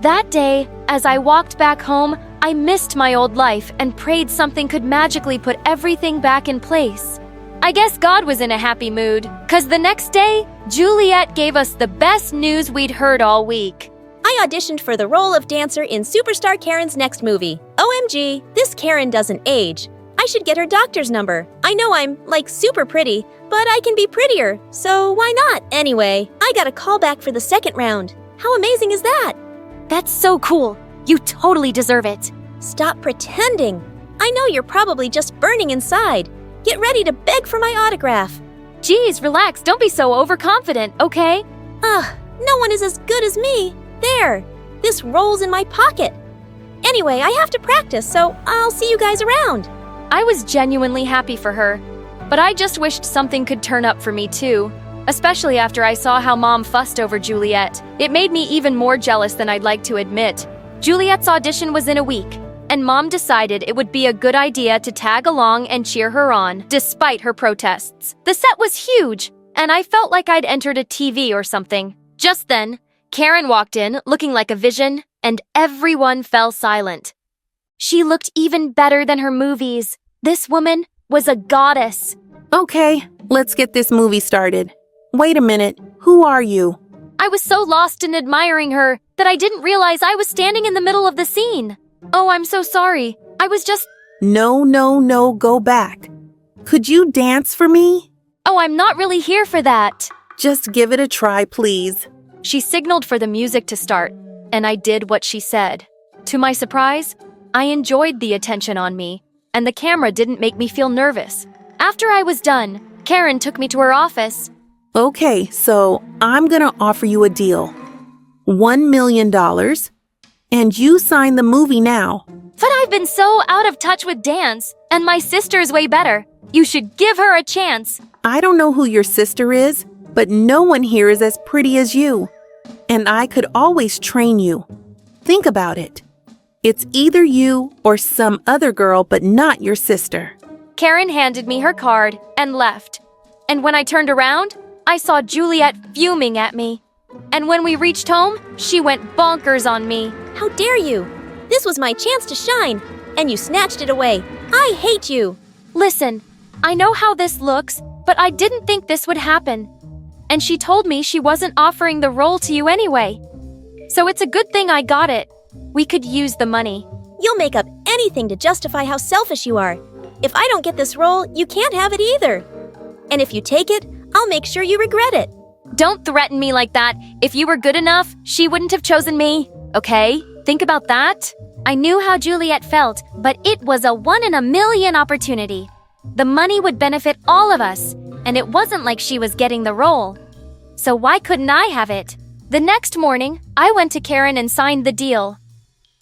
That day, as I walked back home, I missed my old life and prayed something could magically put everything back in place. I guess God was in a happy mood, 'cause the next day, Juliet gave us the best news we'd heard all week. I auditioned for the role of dancer in Superstar Karen's next movie. OMG, this Karen doesn't age. I should get her doctor's number. I know I'm, super pretty, but I can be prettier, so why not? Anyway, I got a call back for the second round. How amazing is that? That's so cool. You totally deserve it. Stop pretending. I know you're probably just burning inside. Get ready to beg for my autograph. Geez, relax. Don't be so overconfident, okay? No one is as good as me. There. This rolls in my pocket. Anyway, I have to practice, so I'll see you guys around. I was genuinely happy for her, but I just wished something could turn up for me too, especially after I saw how Mom fussed over Juliet. It made me even more jealous than I'd like to admit. Juliet's audition was in a week, and Mom decided it would be a good idea to tag along and cheer her on, despite her protests. The set was huge, and I felt like I'd entered a TV or something. Just then, Karen walked in, looking like a vision, and everyone fell silent. She looked even better than her movies. This woman was a goddess. Okay, let's get this movie started. Wait a minute, who are you? I was so lost in admiring her that I didn't realize I was standing in the middle of the scene. Oh, I'm so sorry. I was just... No, go back. Could you dance for me? Oh, I'm not really here for that. Just give it a try, please. She signaled for the music to start, and I did what she said. To my surprise, I enjoyed the attention on me, and the camera didn't make me feel nervous. After I was done, Karen took me to her office. Okay, so I'm gonna offer you a deal. $1 million, and you sign the movie now. But I've been so out of touch with dance, and my sister's way better. You should give her a chance. I don't know who your sister is, but no one here is as pretty as you. And I could always train you. Think about it. It's either you or some other girl, but not your sister. Karen handed me her card and left. And when I turned around, I saw Juliet fuming at me. And when we reached home, she went bonkers on me. How dare you? This was my chance to shine, and you snatched it away. I hate you. Listen, I know how this looks, but I didn't think this would happen. And she told me she wasn't offering the role to you anyway. So it's a good thing I got it. We could use the money. You'll make up anything to justify how selfish you are. If I don't get this role, you can't have it either. And if you take it, I'll make sure you regret it. Don't threaten me like that. If you were good enough, she wouldn't have chosen me. Okay? Think about that. I knew how Juliet felt, but it was a 1 in a million opportunity. The money would benefit all of us, and it wasn't like she was getting the role. So why couldn't I have it? The next morning, I went to Karen and signed the deal.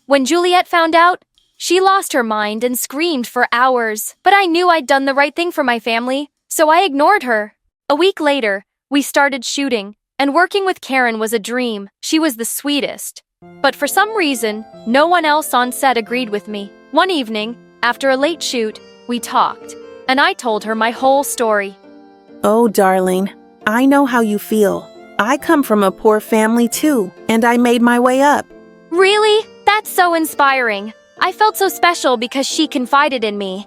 When Juliet found out, she lost her mind and screamed for hours. But I knew I'd done the right thing for my family, so I ignored her. A week later, we started shooting, and working with Karen was a dream. She was the sweetest. But for some reason, no one else on set agreed with me. One evening, after a late shoot, we talked, and I told her my whole story. Oh, darling, I know how you feel. I come from a poor family too, and I made my way up. Really? That's so inspiring. I felt so special because she confided in me.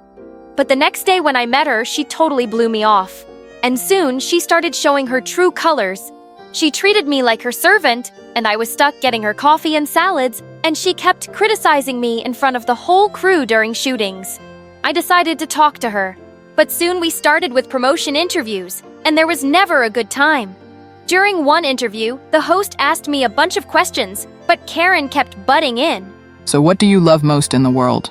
But the next day when I met her, she totally blew me off. And soon, she started showing her true colors. She treated me like her servant, and I was stuck getting her coffee and salads, and she kept criticizing me in front of the whole crew during shootings. I decided to talk to her. But soon we started with promotion interviews, and there was never a good time. During one interview, the host asked me a bunch of questions, but Karen kept butting in. So what do you love most in the world?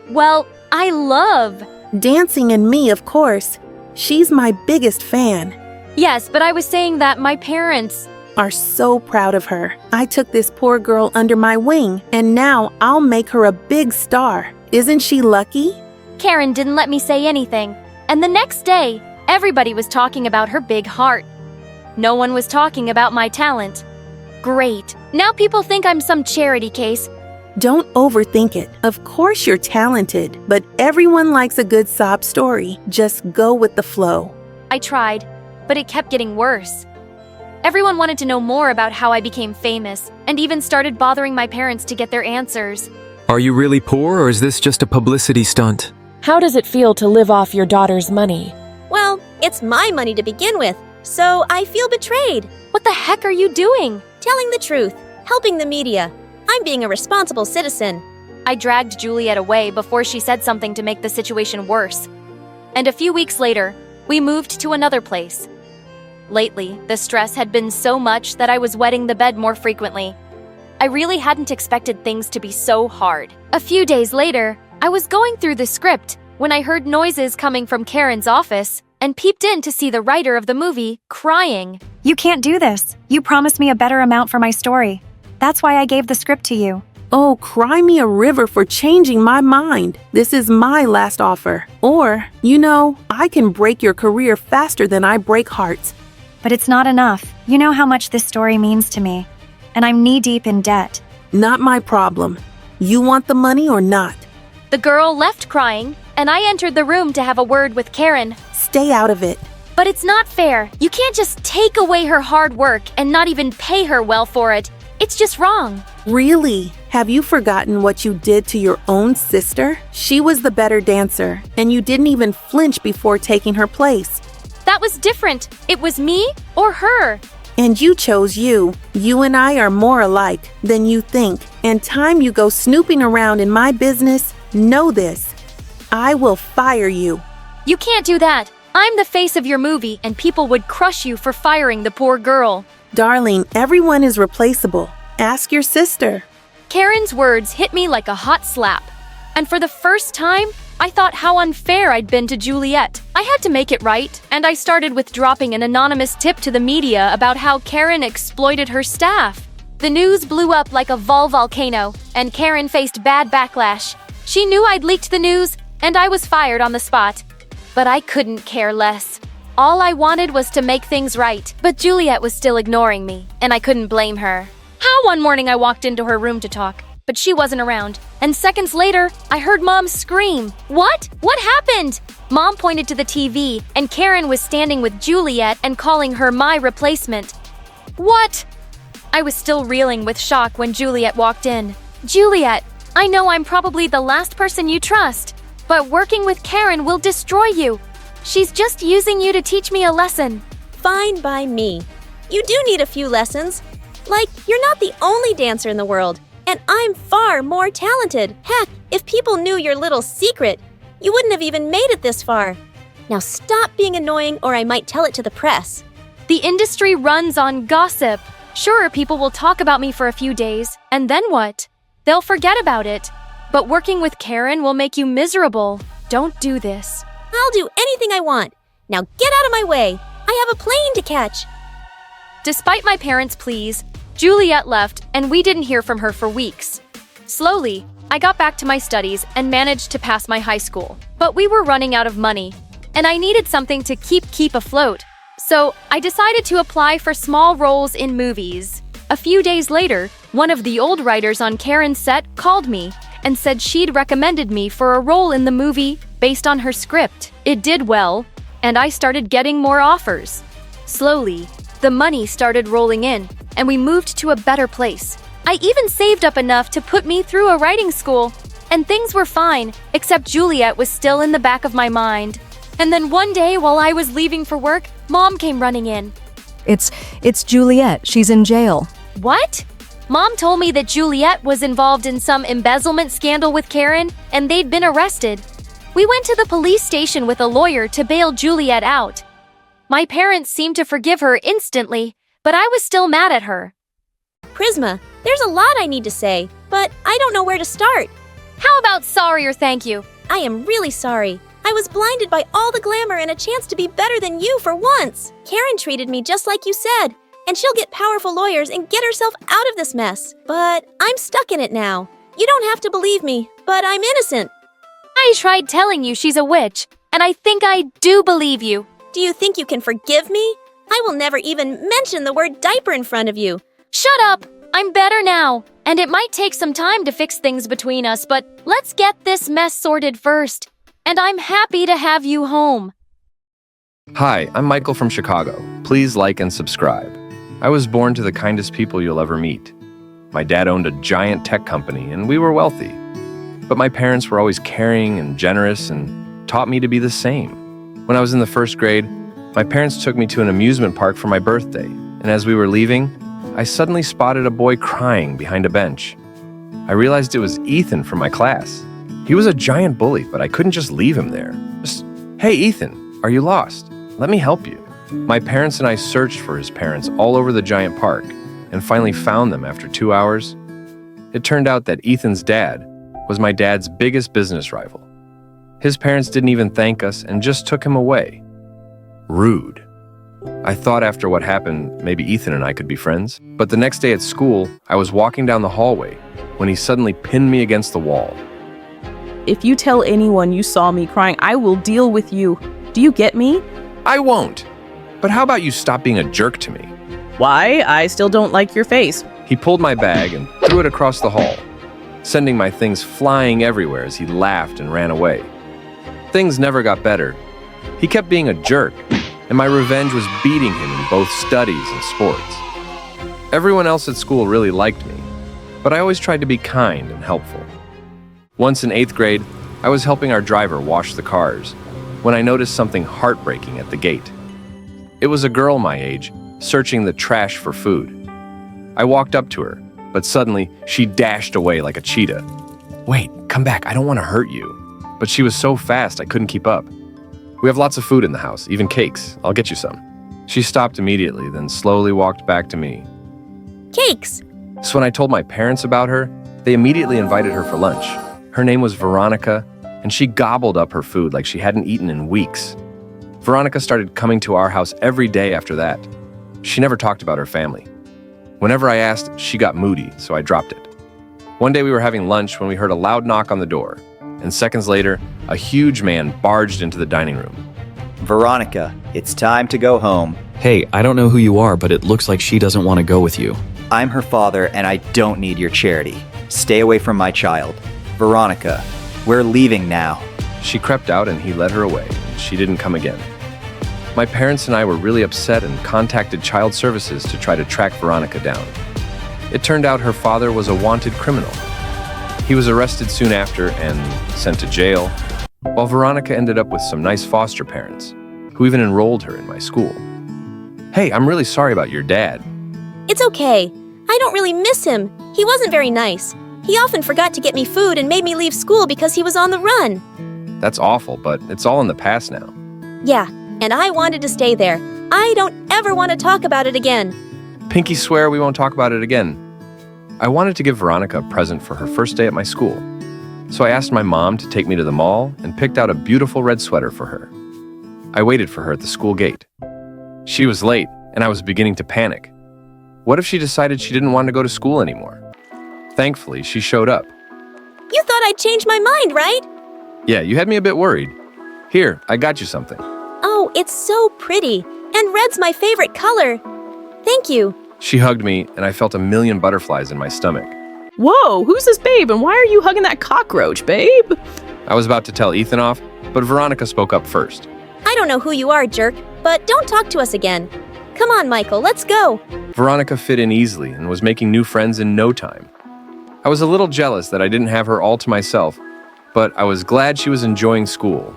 Well, I love dancing and me, of course. She's my biggest fan. Yes, but I was saying that my parents are so proud of her. I took this poor girl under my wing, and now I'll make her a big star. Isn't she lucky? Karen didn't let me say anything. And the next day, everybody was talking about her big heart. No one was talking about my talent. Great. Now people think I'm some charity case. Don't overthink it. Of course you're talented, but everyone likes a good sob story. Just go with the flow. I tried, but it kept getting worse. Everyone wanted to know more about how I became famous, and even started bothering my parents to get their answers. Are you really poor, or is this just a publicity stunt? How does it feel to live off your daughter's money? Well, it's my money to begin with, so I feel betrayed. What the heck are you doing? Telling the truth, helping the media. I'm being a responsible citizen. I dragged Juliet away before she said something to make the situation worse. And a few weeks later, we moved to another place. Lately, the stress had been so much that I was wetting the bed more frequently. I really hadn't expected things to be so hard. A few days later, I was going through the script when I heard noises coming from Karen's office and peeped in to see the writer of the movie crying. You can't do this. You promised me a better amount for my story. That's why I gave the script to you. Oh, cry me a river for changing my mind. This is my last offer. Or, I can break your career faster than I break hearts. But it's not enough. You know how much this story means to me. And I'm knee-deep in debt. Not my problem. You want the money or not? The girl left crying, and I entered the room to have a word with Karen. Stay out of it. But it's not fair. You can't just take away her hard work and not even pay her well for it. It's just wrong. Really? Have you forgotten what you did to your own sister? She was the better dancer, and you didn't even flinch before taking her place. That was different. It was me or her. And you chose you. You and I are more alike than you think. And time you go snooping around in my business, know this. I will fire you. You can't do that. I'm the face of your movie, and people would crush you for firing the poor girl. Darling, everyone is replaceable. Ask your sister. Karen's words hit me like a hot slap. And for the first time, I thought how unfair I'd been to Juliet. I had to make it right, and I started with dropping an anonymous tip to the media about how Karen exploited her staff. The news blew up like a volcano, and Karen faced bad backlash. She knew I'd leaked the news, and I was fired on the spot. But I couldn't care less. All I wanted was to make things right. But Juliet was still ignoring me, and I couldn't blame her. How one morning I walked into her room to talk, but she wasn't around. And seconds later, I heard Mom scream. What? What happened? Mom pointed to the TV, and Karen was standing with Juliet and calling her my replacement. What? I was still reeling with shock when Juliet walked in. Juliet, I know I'm probably the last person you trust, but working with Karen will destroy you. She's just using you to teach me a lesson. Fine by me. You do need a few lessons. Like, you're not the only dancer in the world, and I'm far more talented. Heck, if people knew your little secret, you wouldn't have even made it this far. Now stop being annoying or I might tell it to the press. The industry runs on gossip. Sure, people will talk about me for a few days, and then what? They'll forget about it. But working with Karen will make you miserable. Don't do this. I'll do anything I want. Now get out of my way. I have a plane to catch. Despite my parents' pleas, Juliet left and we didn't hear from her for weeks. Slowly, I got back to my studies and managed to pass my high school. But we were running out of money, and I needed something to keep afloat. So I decided to apply for small roles in movies. A few days later, one of the old writers on Karen's set called me and said she'd recommended me for a role in the movie based on her script. It did well, and I started getting more offers. Slowly, the money started rolling in, and we moved to a better place. I even saved up enough to put me through a writing school, and things were fine, except Juliet was still in the back of my mind. And then one day, while I was leaving for work, Mom came running in. It's Juliet. She's in jail. What? Mom told me that Juliet was involved in some embezzlement scandal with Karen, and they'd been arrested. We went to the police station with a lawyer to bail Juliet out. My parents seemed to forgive her instantly, but I was still mad at her. Prisma, there's a lot I need to say, but I don't know where to start. How about sorry or thank you? I am really sorry. I was blinded by all the glamour and a chance to be better than you for once. Karen treated me just like you said, and she'll get powerful lawyers and get herself out of this mess. But I'm stuck in it now. You don't have to believe me, but I'm innocent. I tried telling you she's a witch, and I think I do believe you. Do you think you can forgive me? I will never even mention the word diaper in front of you. Shut up! I'm better now, and it might take some time to fix things between us, but let's get this mess sorted first. And I'm happy to have you home. Hi, I'm Michael from Chicago. Please like and subscribe. I was born to the kindest people you'll ever meet. My dad owned a giant tech company, and we were wealthy. But my parents were always caring and generous and taught me to be the same. When I was in the first grade, my parents took me to an amusement park for my birthday, and as we were leaving, I suddenly spotted a boy crying behind a bench. I realized it was Ethan from my class. He was a giant bully, but I couldn't just leave him there. Just, hey, Ethan, are you lost? Let me help you. My parents and I searched for his parents all over the giant park and finally found them after 2 hours. It turned out that Ethan's dad was my dad's biggest business rival. His parents didn't even thank us and just took him away. Rude. I thought after what happened, maybe Ethan and I could be friends. But the next day at school, I was walking down the hallway when he suddenly pinned me against the wall. If you tell anyone you saw me crying, I will deal with you. Do you get me? I won't. But how about you stop being a jerk to me? Why? I still don't like your face. He pulled my bag and threw it across the hall, sending my things flying everywhere as he laughed and ran away. Things never got better. He kept being a jerk, and my revenge was beating him in both studies and sports. Everyone else at school really liked me, but I always tried to be kind and helpful. Once in 8th grade, I was helping our driver wash the cars when I noticed something heartbreaking at the gate. It was a girl my age, searching the trash for food. I walked up to her, but suddenly she dashed away like a cheetah. Wait, come back, I don't want to hurt you. But she was so fast I couldn't keep up. We have lots of food in the house, even cakes. I'll get you some. She stopped immediately, then slowly walked back to me. Cakes! So when I told my parents about her, they immediately invited her for lunch. Her name was Veronica, and she gobbled up her food like she hadn't eaten in weeks. Veronica started coming to our house every day after that. She never talked about her family. Whenever I asked, she got moody, so I dropped it. One day we were having lunch when we heard a loud knock on the door, and seconds later, a huge man barged into the dining room. Veronica, it's time to go home. Hey, I don't know who you are, but it looks like she doesn't want to go with you. I'm her father, and I don't need your charity. Stay away from my child. Veronica, we're leaving now. She crept out and he led her away. She didn't come again. My parents and I were really upset and contacted child services to try to track Veronica down. It turned out her father was a wanted criminal. He was arrested soon after and sent to jail, while Veronica ended up with some nice foster parents, who even enrolled her in my school. Hey, I'm really sorry about your dad. It's okay. I don't really miss him. He wasn't very nice. He often forgot to get me food and made me leave school because he was on the run. That's awful, but it's all in the past now. Yeah, and I wanted to stay there. I don't ever want to talk about it again. Pinky swear we won't talk about it again. I wanted to give Veronica a present for her first day at my school. So I asked my mom to take me to the mall and picked out a beautiful red sweater for her. I waited for her at the school gate. She was late, and I was beginning to panic. What if she decided she didn't want to go to school anymore? Thankfully, she showed up. You thought I'd change my mind, right? Yeah, you had me a bit worried. Here, I got you something. Oh, it's so pretty. And red's my favorite color. Thank you. She hugged me, and I felt a million butterflies in my stomach. Whoa, who's this babe, and why are you hugging that cockroach, babe? I was about to tell Ethan off, but Veronica spoke up first. I don't know who you are, jerk, but don't talk to us again. Come on, Michael, let's go. Veronica fit in easily and was making new friends in no time. I was a little jealous that I didn't have her all to myself, but I was glad she was enjoying school.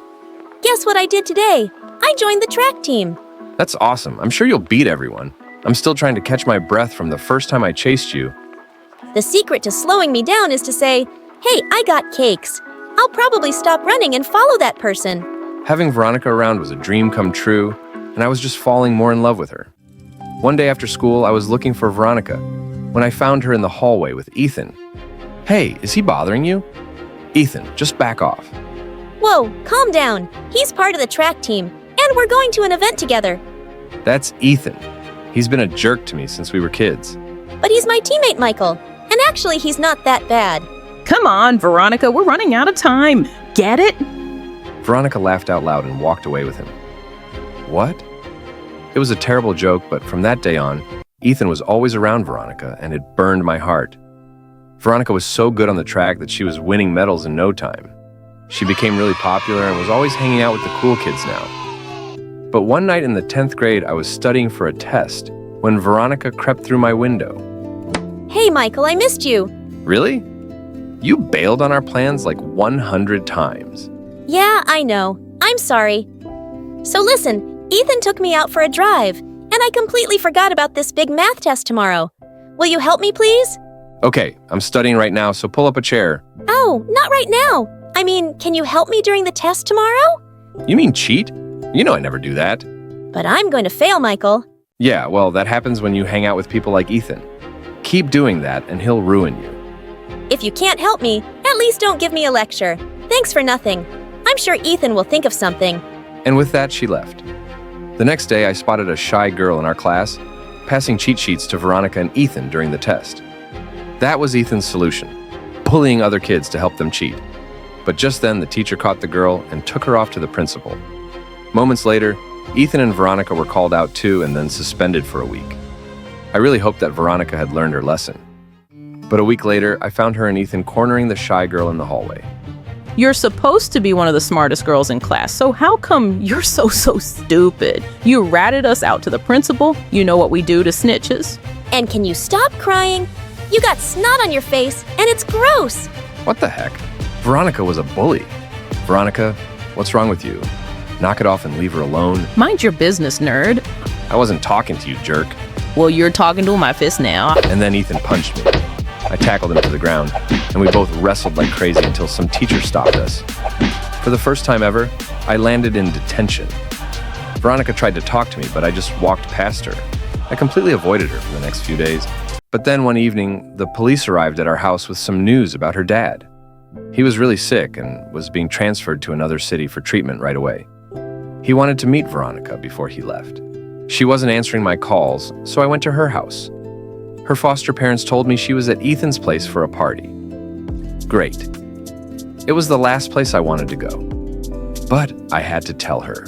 Guess what I did today? I joined the track team. That's awesome. I'm sure you'll beat everyone. I'm still trying to catch my breath from the first time I chased you. The secret to slowing me down is to say, hey, I got cakes. I'll probably stop running and follow that person. Having Veronica around was a dream come true, and I was just falling more in love with her. One day after school, I was looking for Veronica when I found her in the hallway with Ethan. Hey, is he bothering you? Ethan, just back off. Whoa, calm down. He's part of the track team, and we're going to an event together. That's Ethan. He's been a jerk to me since we were kids. But he's my teammate, Michael. And actually, he's not that bad. Come on, Veronica, we're running out of time. Get it? Veronica laughed out loud and walked away with him. What? It was a terrible joke, but from that day on, Ethan was always around Veronica, and it burned my heart. Veronica was so good on the track that she was winning medals in no time. She became really popular and was always hanging out with the cool kids now. But one night in the 10th grade, I was studying for a test when Veronica crept through my window. Hey, Michael, I missed you. Really? You bailed on our plans like 100 times. Yeah, I know. I'm sorry. So listen, Ethan took me out for a drive, and I completely forgot about this big math test tomorrow. Will you help me, please? Okay, I'm studying right now, so pull up a chair. Oh, not right now. I mean, can you help me during the test tomorrow? You mean cheat? You know I never do that. But I'm going to fail, Michael. Yeah, well, that happens when you hang out with people like Ethan. Keep doing that, and he'll ruin you. If you can't help me, at least don't give me a lecture. Thanks for nothing. I'm sure Ethan will think of something. And with that, she left. The next day, I spotted a shy girl in our class, passing cheat sheets to Veronica and Ethan during the test. That was Ethan's solution, bullying other kids to help them cheat. But just then, the teacher caught the girl and took her off to the principal. Moments later, Ethan and Veronica were called out too and then suspended for a week. I really hoped that Veronica had learned her lesson. But a week later, I found her and Ethan cornering the shy girl in the hallway. You're supposed to be one of the smartest girls in class, so how come you're so stupid? You ratted us out to the principal. You know what we do to snitches. And can you stop crying? You got snot on your face, and it's gross. What the heck? Veronica was a bully. Veronica, what's wrong with you? Knock it off and leave her alone. Mind your business, nerd. I wasn't talking to you, jerk. Well, you're talking to my fist now. And then Ethan punched me. I tackled him to the ground, and we both wrestled like crazy until some teacher stopped us. For the first time ever, I landed in detention. Veronica tried to talk to me, but I just walked past her. I completely avoided her for the next few days. But then one evening, the police arrived at our house with some news about her dad. He was really sick and was being transferred to another city for treatment right away. He wanted to meet Veronica before he left. She wasn't answering my calls, so I went to her house. Her foster parents told me she was at Ethan's place for a party. Great. It was the last place I wanted to go. But I had to tell her.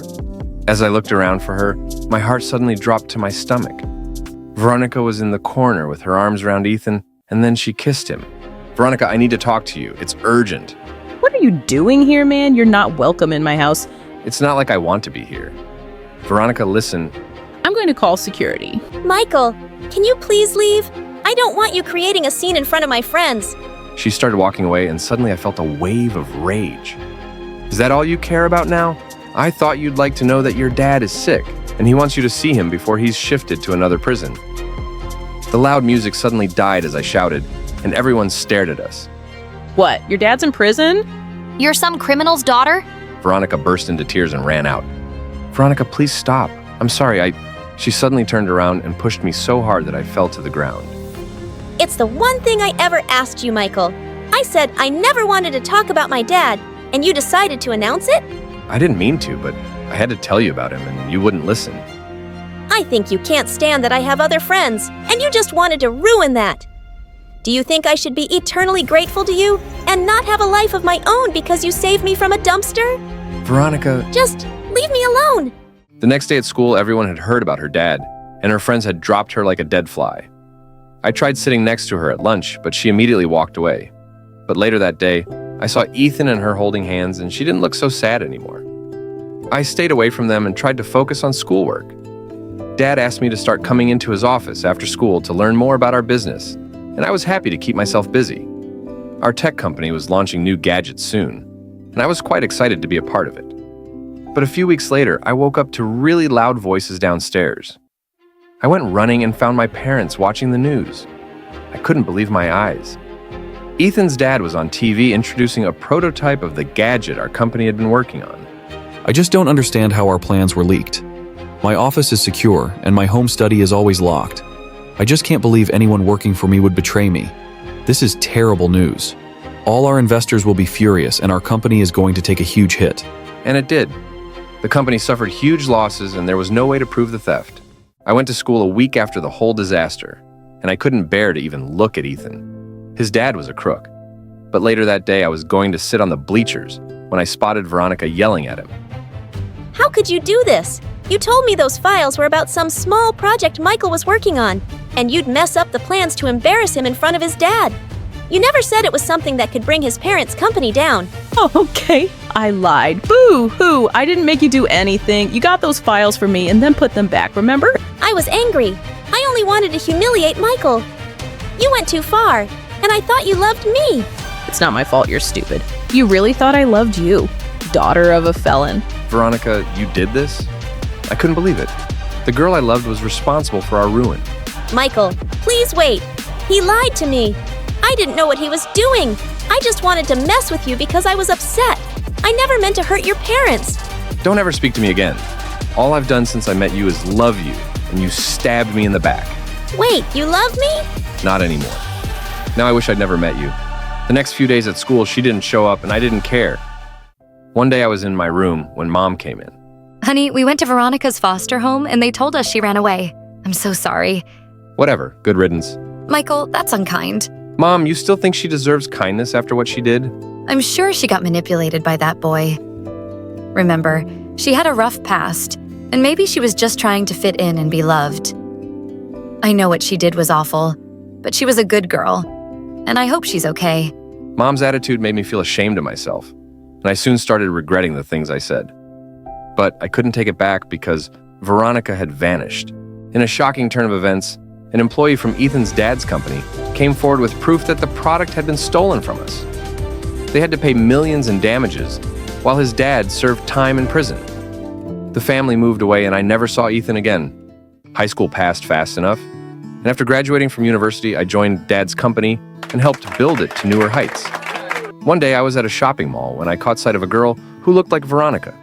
As I looked around for her, my heart suddenly dropped to my stomach. Veronica was in the corner with her arms around Ethan, and then she kissed him. Veronica, I need to talk to you. It's urgent. What are you doing here, man? You're not welcome in my house. It's not like I want to be here. Veronica, listen. I'm going to call security. Michael, can you please leave? I don't want you creating a scene in front of my friends. She started walking away, and suddenly I felt a wave of rage. Is that all you care about now? I thought you'd like to know that your dad is sick, and he wants you to see him before he's shifted to another prison. The loud music suddenly died as I shouted, and everyone stared at us. What, your dad's in prison? You're some criminal's daughter? Veronica burst into tears and ran out. Veronica, please stop. I'm sorry, She suddenly turned around and pushed me so hard that I fell to the ground. It's the one thing I ever asked you, Michael. I said I never wanted to talk about my dad, and you decided to announce it? I didn't mean to, but I had to tell you about him, and you wouldn't listen. I think you can't stand that I have other friends, and you just wanted to ruin that. Do you think I should be eternally grateful to you and not have a life of my own because you saved me from a dumpster? Veronica... Just leave me alone. The next day at school, everyone had heard about her dad, and her friends had dropped her like a dead fly. I tried sitting next to her at lunch, but she immediately walked away. But later that day, I saw Ethan and her holding hands, and she didn't look so sad anymore. I stayed away from them and tried to focus on schoolwork. Dad asked me to start coming into his office after school to learn more about our business, and I was happy to keep myself busy. Our tech company was launching new gadgets soon, and I was quite excited to be a part of it. But a few weeks later, I woke up to really loud voices downstairs. I went running and found my parents watching the news. I couldn't believe my eyes. Ethan's dad was on TV introducing a prototype of the gadget our company had been working on. I just don't understand how our plans were leaked. My office is secure, and my home study is always locked. I just can't believe anyone working for me would betray me. This is terrible news. All our investors will be furious, and our company is going to take a huge hit. And it did. The company suffered huge losses, and there was no way to prove the theft. I went to school a week after the whole disaster, and I couldn't bear to even look at Ethan. His dad was a crook. But later that day, I was going to sit on the bleachers when I spotted Veronica yelling at him. How could you do this? You told me those files were about some small project Michael was working on, and you'd mess up the plans to embarrass him in front of his dad. You never said it was something that could bring his parents' company down. Oh, okay. I lied. Boo-hoo. I didn't make you do anything. You got those files for me and then put them back, remember? I was angry. I only wanted to humiliate Michael. You went too far, and I thought you loved me. It's not my fault you're stupid. You really thought I loved you, daughter of a felon. Veronica, you did this? I couldn't believe it. The girl I loved was responsible for our ruin. Michael, please wait. He lied to me. I didn't know what he was doing. I just wanted to mess with you because I was upset. I never meant to hurt your parents. Don't ever speak to me again. All I've done since I met you is love you, and you stabbed me in the back. Wait, you love me? Not anymore. Now I wish I'd never met you. The next few days at school, she didn't show up, and I didn't care. One day I was in my room when Mom came in. Honey, we went to Veronica's foster home and they told us she ran away. I'm so sorry. Whatever, good riddance. Michael, that's unkind. Mom, you still think she deserves kindness after what she did? I'm sure she got manipulated by that boy. Remember, she had a rough past, and maybe she was just trying to fit in and be loved. I know what she did was awful, but she was a good girl, and I hope she's okay. Mom's attitude made me feel ashamed of myself, and I soon started regretting the things I said. But I couldn't take it back because Veronica had vanished. In a shocking turn of events, an employee from Ethan's dad's company came forward with proof that the product had been stolen from us. They had to pay millions in damages, while his dad served time in prison. The family moved away and I never saw Ethan again. High school passed fast enough, and after graduating from university, I joined Dad's company and helped build it to newer heights. One day I was at a shopping mall when I caught sight of a girl who looked like Veronica.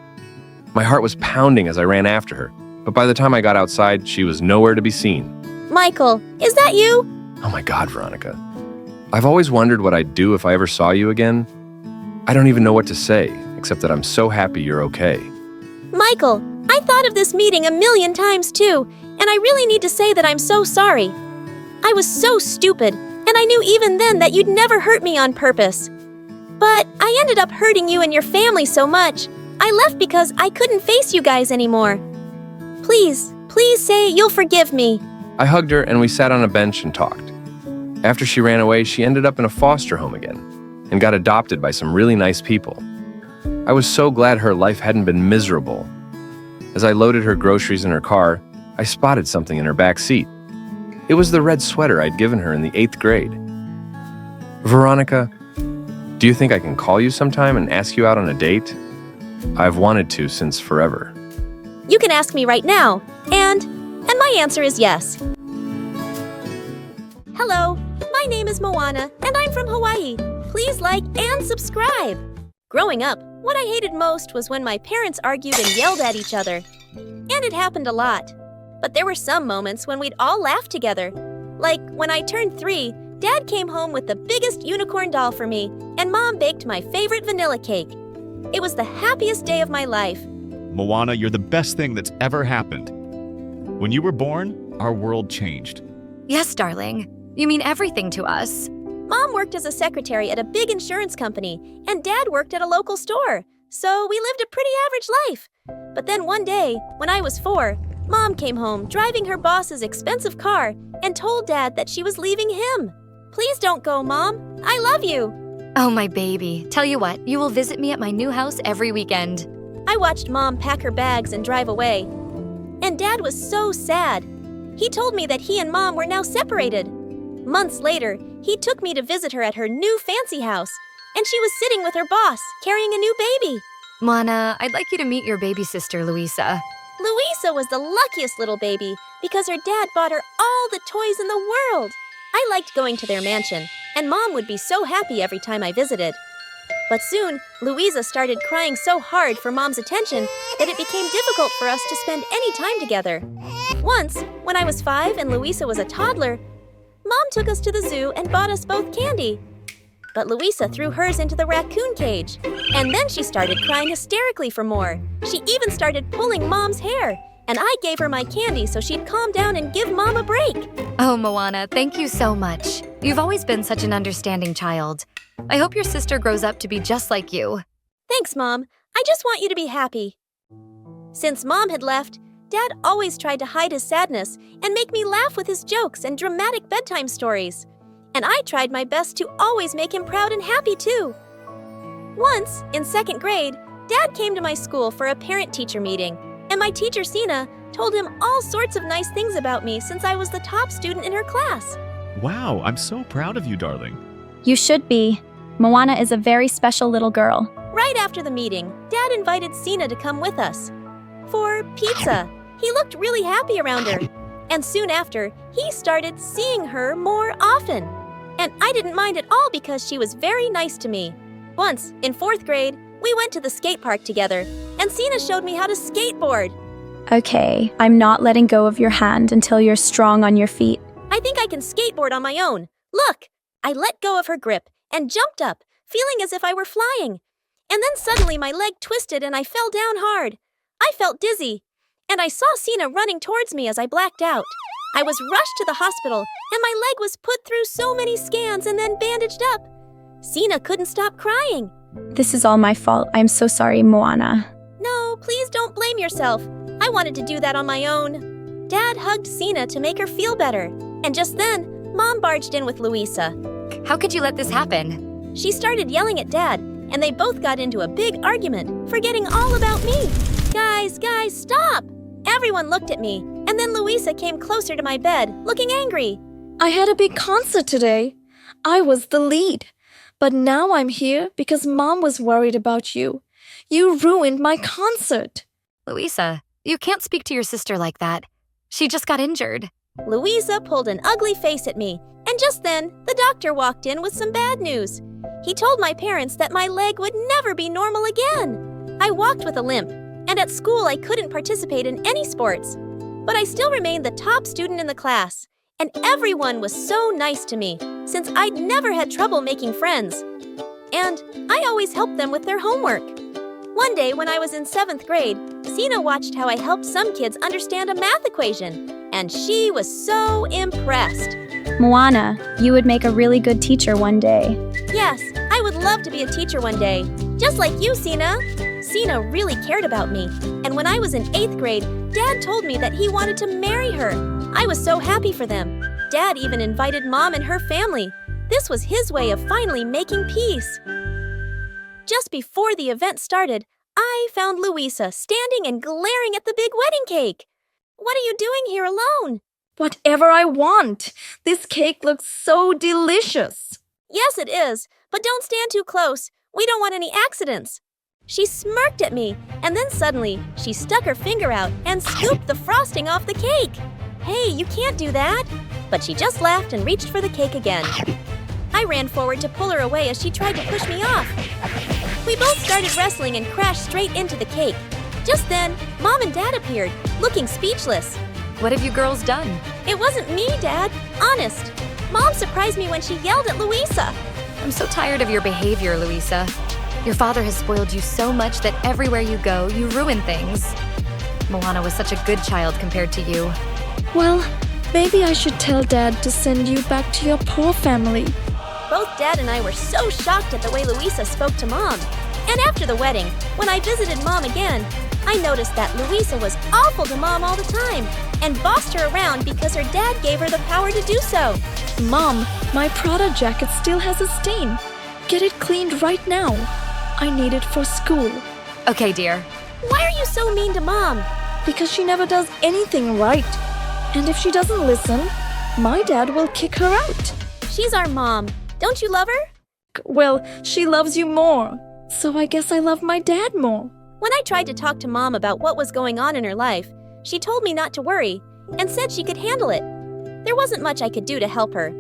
My heart was pounding as I ran after her, but by the time I got outside, she was nowhere to be seen. Michael, is that you? Oh my God, Veronica. I've always wondered what I'd do if I ever saw you again. I don't even know what to say, except that I'm so happy you're okay. Michael, I thought of this meeting a million times too, and I really need to say that I'm so sorry. I was so stupid, and I knew even then that you'd never hurt me on purpose. But I ended up hurting you and your family so much. I left because I couldn't face you guys anymore. Please say you'll forgive me. I hugged her and we sat on a bench and talked. After she ran away, she ended up in a foster home again and got adopted by some really nice people. I was so glad her life hadn't been miserable. As I loaded her groceries in her car, I spotted something in her back seat. It was the red sweater I'd given her in the 8th grade. Veronica, do you think I can call you sometime and ask you out on a date? I've wanted to since forever. You can ask me right now, and my answer is yes. Hello, my name is Moana, and I'm from Hawaii. Please like and subscribe. Growing up, what I hated most was when my parents argued and yelled at each other. And it happened a lot. But there were some moments when we'd all laugh together. Like when I turned 3, Dad came home with the biggest unicorn doll for me, and Mom baked my favorite vanilla cake. It was the happiest day of my life. Moana, you're the best thing that's ever happened. When you were born, our world changed. Yes, darling. You mean everything to us. Mom worked as a secretary at a big insurance company, and Dad worked at a local store. So we lived a pretty average life. But then one day, when I was 4, Mom came home driving her boss's expensive car and told Dad that she was leaving him. Please don't go, Mom. I love you. Oh, my baby. Tell you what, you will visit me at my new house every weekend. I watched Mom pack her bags and drive away. And Dad was so sad. He told me that he and Mom were now separated. Months later, he took me to visit her at her new fancy house, and she was sitting with her boss, carrying a new baby. Moana, I'd like you to meet your baby sister, Luisa. Luisa was the luckiest little baby because her dad bought her all the toys in the world. I liked going to their mansion, and Mom would be so happy every time I visited. But soon, Luisa started crying so hard for Mom's attention that it became difficult for us to spend any time together. Once, when I was 5 and Luisa was a toddler, Mom took us to the zoo and bought us both candy. But Luisa threw hers into the raccoon cage, and then she started crying hysterically for more. She even started pulling Mom's hair, and I gave her my candy so she'd calm down and give Mom a break. Oh, Moana, thank you so much. You've always been such an understanding child. I hope your sister grows up to be just like you. Thanks, Mom. I just want you to be happy. Since Mom had left, Dad always tried to hide his sadness and make me laugh with his jokes and dramatic bedtime stories. And I tried my best to always make him proud and happy, too. Once, in 2nd grade, Dad came to my school for a parent-teacher meeting, and my teacher, Sina, told him all sorts of nice things about me since I was the top student in her class. Wow, I'm so proud of you, darling. You should be. Moana is a very special little girl. Right after the meeting, Dad invited Sina to come with us. For pizza. He looked really happy around her. And soon after, he started seeing her more often. And I didn't mind at all because she was very nice to me. Once, in 4th grade, we went to the skate park together, and Sina showed me how to skateboard. Okay, I'm not letting go of your hand until you're strong on your feet. I think I can skateboard on my own. Look! I let go of her grip and jumped up, feeling as if I were flying. And then suddenly my leg twisted and I fell down hard. I felt dizzy, and I saw Sina running towards me as I blacked out. I was rushed to the hospital, and my leg was put through so many scans and then bandaged up. Sina couldn't stop crying. This is all my fault. I'm so sorry, Moana. No, please don't blame yourself. I wanted to do that on my own. Dad hugged Sina to make her feel better, and just then, Mom barged in with Luisa. How could you let this happen? She started yelling at Dad, and they both got into a big argument, forgetting all about me. Guys, stop! Everyone looked at me, and then Luisa came closer to my bed, looking angry. I had a big concert today. I was the lead. But now I'm here because Mom was worried about you. You ruined my concert. Luisa, you can't speak to your sister like that. She just got injured. Luisa pulled an ugly face at me, and just then, the doctor walked in with some bad news. He told my parents that my leg would never be normal again. I walked with a limp, and at school I couldn't participate in any sports. But I still remained the top student in the class, and everyone was so nice to me, since I'd never had trouble making friends. And I always helped them with their homework. One day when I was in 7th grade, Sina watched how I helped some kids understand a math equation, and she was so impressed. Moana, you would make a really good teacher one day. Yes, I would love to be a teacher one day, just like you, Sina. Sina really cared about me, and when I was in 8th grade, Dad told me that he wanted to marry her. I was so happy for them. Dad even invited Mom and her family. This was his way of finally making peace. Just before the event started, I found Luisa standing and glaring at the big wedding cake. What are you doing here alone? Whatever I want. This cake looks so delicious. Yes, it is, but don't stand too close. We don't want any accidents. She smirked at me, and then suddenly, she stuck her finger out and scooped the frosting off the cake. Hey, you can't do that. But she just laughed and reached for the cake again. I ran forward to pull her away as she tried to push me off. We both started wrestling and crashed straight into the cake. Just then, Mom and Dad appeared, looking speechless. What have you girls done? It wasn't me, Dad. Honest. Mom surprised me when she yelled at Louisa. I'm so tired of your behavior, Louisa. Your father has spoiled you so much that everywhere you go, you ruin things. Moana was such a good child compared to you. Well, maybe I should tell Dad to send you back to your poor family. Both Dad and I were so shocked at the way Louisa spoke to Mom. And after the wedding, when I visited Mom again, I noticed that Louisa was awful to Mom all the time and bossed her around because her dad gave her the power to do so. Mom, my Prada jacket still has a stain. Get it cleaned right now. I need it for school. Okay, dear. Why are you so mean to Mom? Because she never does anything right. And if she doesn't listen, my dad will kick her out. She's our mom. Don't you love her? Well, she loves you more. So I guess I love my dad more. When I tried to talk to Mom about what was going on in her life, she told me not to worry and said she could handle it. There wasn't much I could do to help her.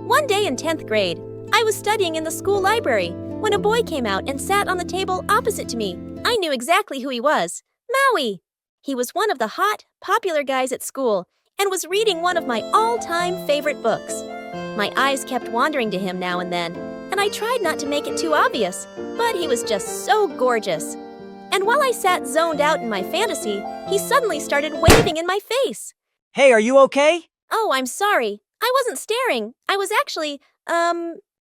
One day in 10th grade, I was studying in the school library when a boy came out and sat on the table opposite to me. I knew exactly who he was. Maui! He was one of the hot, popular guys at school and was reading one of my all-time favorite books. My eyes kept wandering to him now and then, and I tried not to make it too obvious, but he was just so gorgeous. And while I sat zoned out in my fantasy, he suddenly started waving in my face. Hey, are you okay? Oh, I'm sorry. I wasn't staring. I was actually,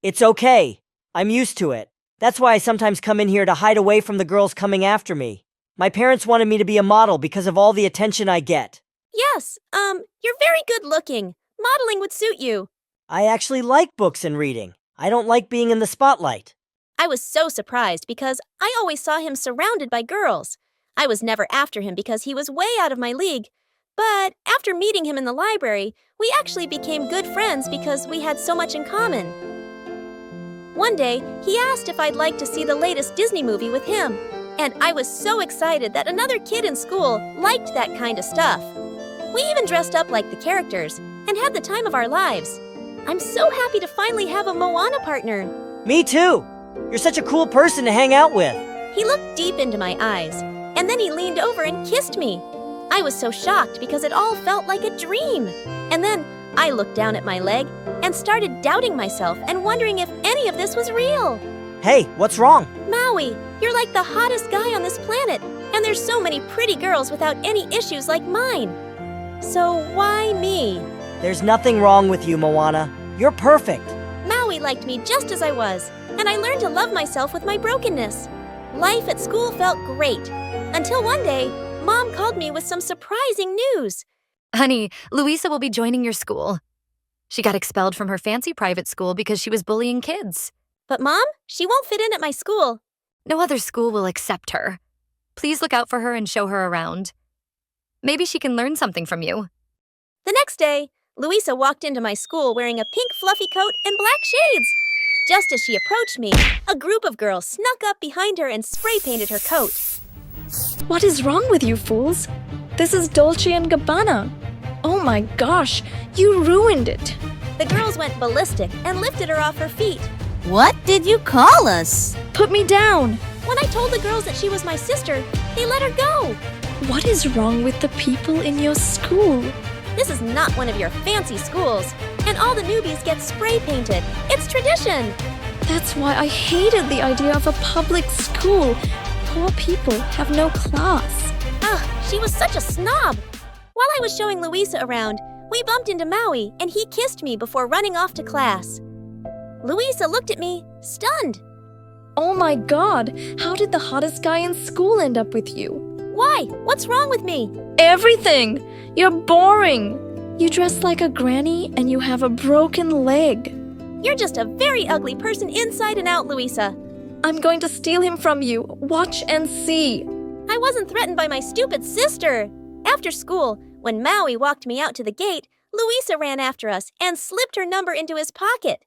It's okay. I'm used to it. That's why I sometimes come in here to hide away from the girls coming after me. My parents wanted me to be a model because of all the attention I get. Yes, you're very good looking. Modeling would suit you. I actually like books and reading. I don't like being in the spotlight. I was so surprised because I always saw him surrounded by girls. I was never after him because he was way out of my league. But after meeting him in the library, we actually became good friends because we had so much in common. One day, he asked if I'd like to see the latest Disney movie with him. And I was so excited that another kid in school liked that kind of stuff. We even dressed up like the characters and had the time of our lives. I'm so happy to finally have a Moana partner. Me too. You're such a cool person to hang out with. He looked deep into my eyes, and then he leaned over and kissed me. I was so shocked because it all felt like a dream. And then I looked down at my leg and started doubting myself and wondering if any of this was real. Hey, what's wrong? Maui, you're like the hottest guy on this planet, and there's so many pretty girls without any issues like mine. So why me? There's nothing wrong with you, Moana. You're perfect. Maui liked me just as I was, and I learned to love myself with my brokenness. Life at school felt great, until one day, Mom called me with some surprising news. Honey, Louisa will be joining your school. She got expelled from her fancy private school because she was bullying kids. But Mom, she won't fit in at my school. No other school will accept her. Please look out for her and show her around. Maybe she can learn something from you. The next day, Louisa walked into my school wearing a pink fluffy coat and black shades. Just as she approached me, a group of girls snuck up behind her and spray painted her coat. What is wrong with you fools? This is Dolce & Gabbana. Oh my gosh, you ruined it. The girls went ballistic and lifted her off her feet. What did you call us? Put me down. When I told the girls that she was my sister, they let her go. What is wrong with the people in your school? This is not one of your fancy schools, and all the newbies get spray painted. It's tradition. That's why I hated the idea of a public school. Poor people have no class. She was such a snob. While I was showing Louisa around, we bumped into Maui, and he kissed me before running off to class. Louisa looked at me, stunned. Oh my God, how did the hottest guy in school end up with you? Why? What's wrong with me? Everything! You're boring. You dress like a granny and you have a broken leg. You're just a very ugly person inside and out, Louisa. I'm going to steal him from you. Watch and see. I wasn't threatened by my stupid sister. After school, when Maui walked me out to the gate, Louisa ran after us and slipped her number into his pocket.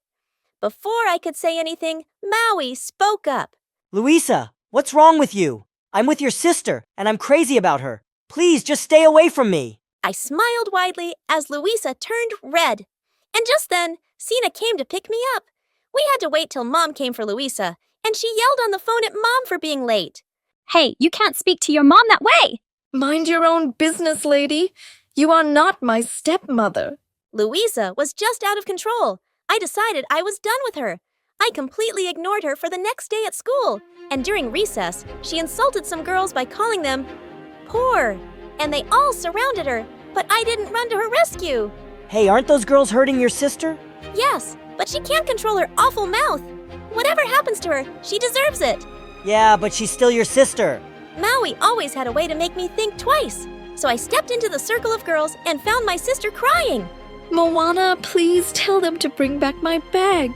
Before I could say anything, Maui spoke up. Louisa, what's wrong with you? I'm with your sister, and I'm crazy about her. Please, just stay away from me. I smiled widely as Louisa turned red. And just then, Sina came to pick me up. We had to wait till Mom came for Louisa, and she yelled on the phone at Mom for being late. Hey, you can't speak to your mom that way! Mind your own business, lady. You are not my stepmother. Louisa was just out of control. I decided I was done with her. I completely ignored her for the next day at school, and during recess, she insulted some girls by calling them poor, and they all surrounded her, but I didn't run to her rescue. Hey, aren't those girls hurting your sister? Yes, but she can't control her awful mouth. Whatever happens to her, she deserves it. Yeah, but she's still your sister. Maui always had a way to make me think twice, so I stepped into the circle of girls and found my sister crying. Moana, please tell them to bring back my bag.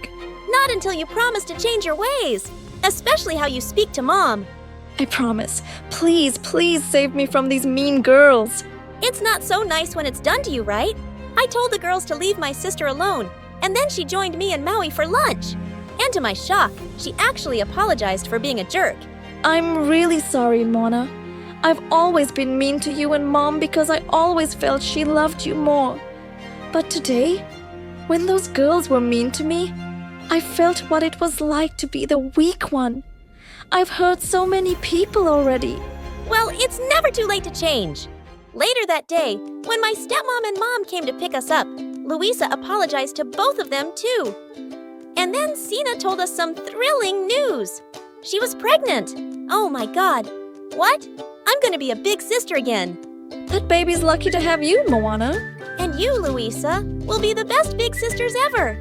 Not until you promise to change your ways, especially how you speak to Mom. I promise. Please, please save me from these mean girls. It's not so nice when it's done to you, right? I told the girls to leave my sister alone, and then she joined me and Maui for lunch. And to my shock, she actually apologized for being a jerk. I'm really sorry, Mona. I've always been mean to you and Mom because I always felt she loved you more. But today, when those girls were mean to me, I felt what it was like to be the weak one. I've hurt so many people already. Well, it's never too late to change. Later that day, when my stepmom and Mom came to pick us up, Louisa apologized to both of them too. And then Sina told us some thrilling news. She was pregnant. Oh my God. What? I'm gonna be a big sister again. That baby's lucky to have you, Moana. And you, Louisa, will be the best big sisters ever.